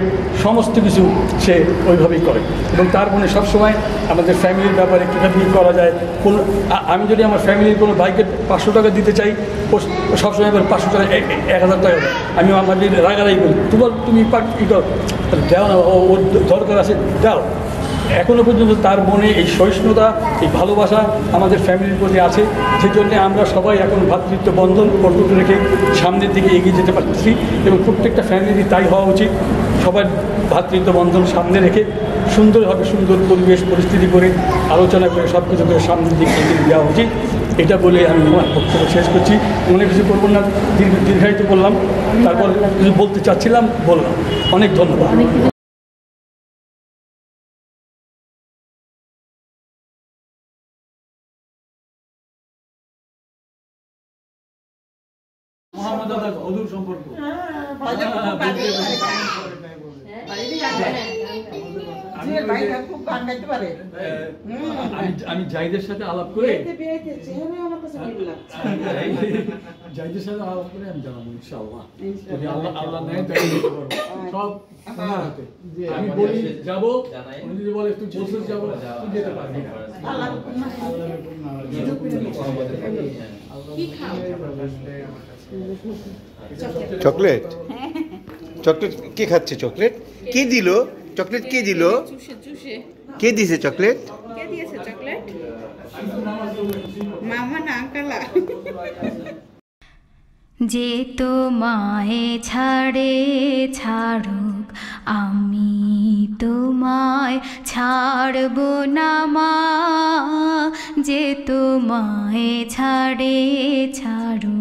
সমস্ত কিছু সে ওইভাবেই করে। এবং তার মনে সবসময় আমাদের ফ্যামিলির ব্যাপারে কীভাবে কী করা যায়। আমি যদি আমার ফ্যামিলির কোনো ভাইকে 500 টাকা দিতে চাই, ও সবসময় বলে 500 টাকা 1000 টাকা দেয়। আমি আমাদের রাগারাই বলি, তুমি ই কর, দাও না, ওর দরকার আছে দাও। এখনও পর্যন্ত তার মনে এই সহিষ্ণুতা, এই ভালোবাসা আমাদের ফ্যামিলির প্রতি আছে, যে জন্যে আমরা সবাই এখন ভ্রাতৃত্ব বন্ধন অটুট রেখে সামনের দিকে এগিয়ে যেতে পারতেছি। এবং প্রত্যেকটা ফ্যামিলি তাই হওয়া উচিত, সবাই ভ্রাতৃত্ব বন্ধন সামনে রেখে সুন্দরভাবে সুন্দর পরিবেশ পরিস্থিতি করে আলোচনা করে সব কিছু করে সামনের দিকে এগিয়ে দেওয়া উচিত। এটা বলে আমি আমার বক্তব্য শেষ করছি। মনে কিছু করবো না, দীর্ঘায়িত করলাম, তারপর কিছু বলতে চাচ্ছিলাম বললাম। অনেক ধন্যবাদ। মোহাম্মদ দাদা অদূর সম্পর্ক, আমি জাহিদের সাথে আলাপ করে জাহিদের সাথে আলাপ করে আমি জানাবো ইনশাআল্লাহ, যদি আল্লাহ নেয় তাই দিতে পারবো সব ওনার হাতে। আমি বলি যাবো, উনি যদি বলে তুই বলছিস যাবো, তুই যেতে পারবি না। চকলেট, চকলেট কে খাচ্ছে? চকলেট কে দিল? চকলেট কে দিল? কে দিয়েছে চকলেট? কে দিয়েছে চকলেট? মামা না আঙ্কেলা। যে তোমায় ছাড়ে ছাড়ুক, আমি তোমায় ছাড়ব না মা। যে তোমায় ছাড়ে ছাড়ুক।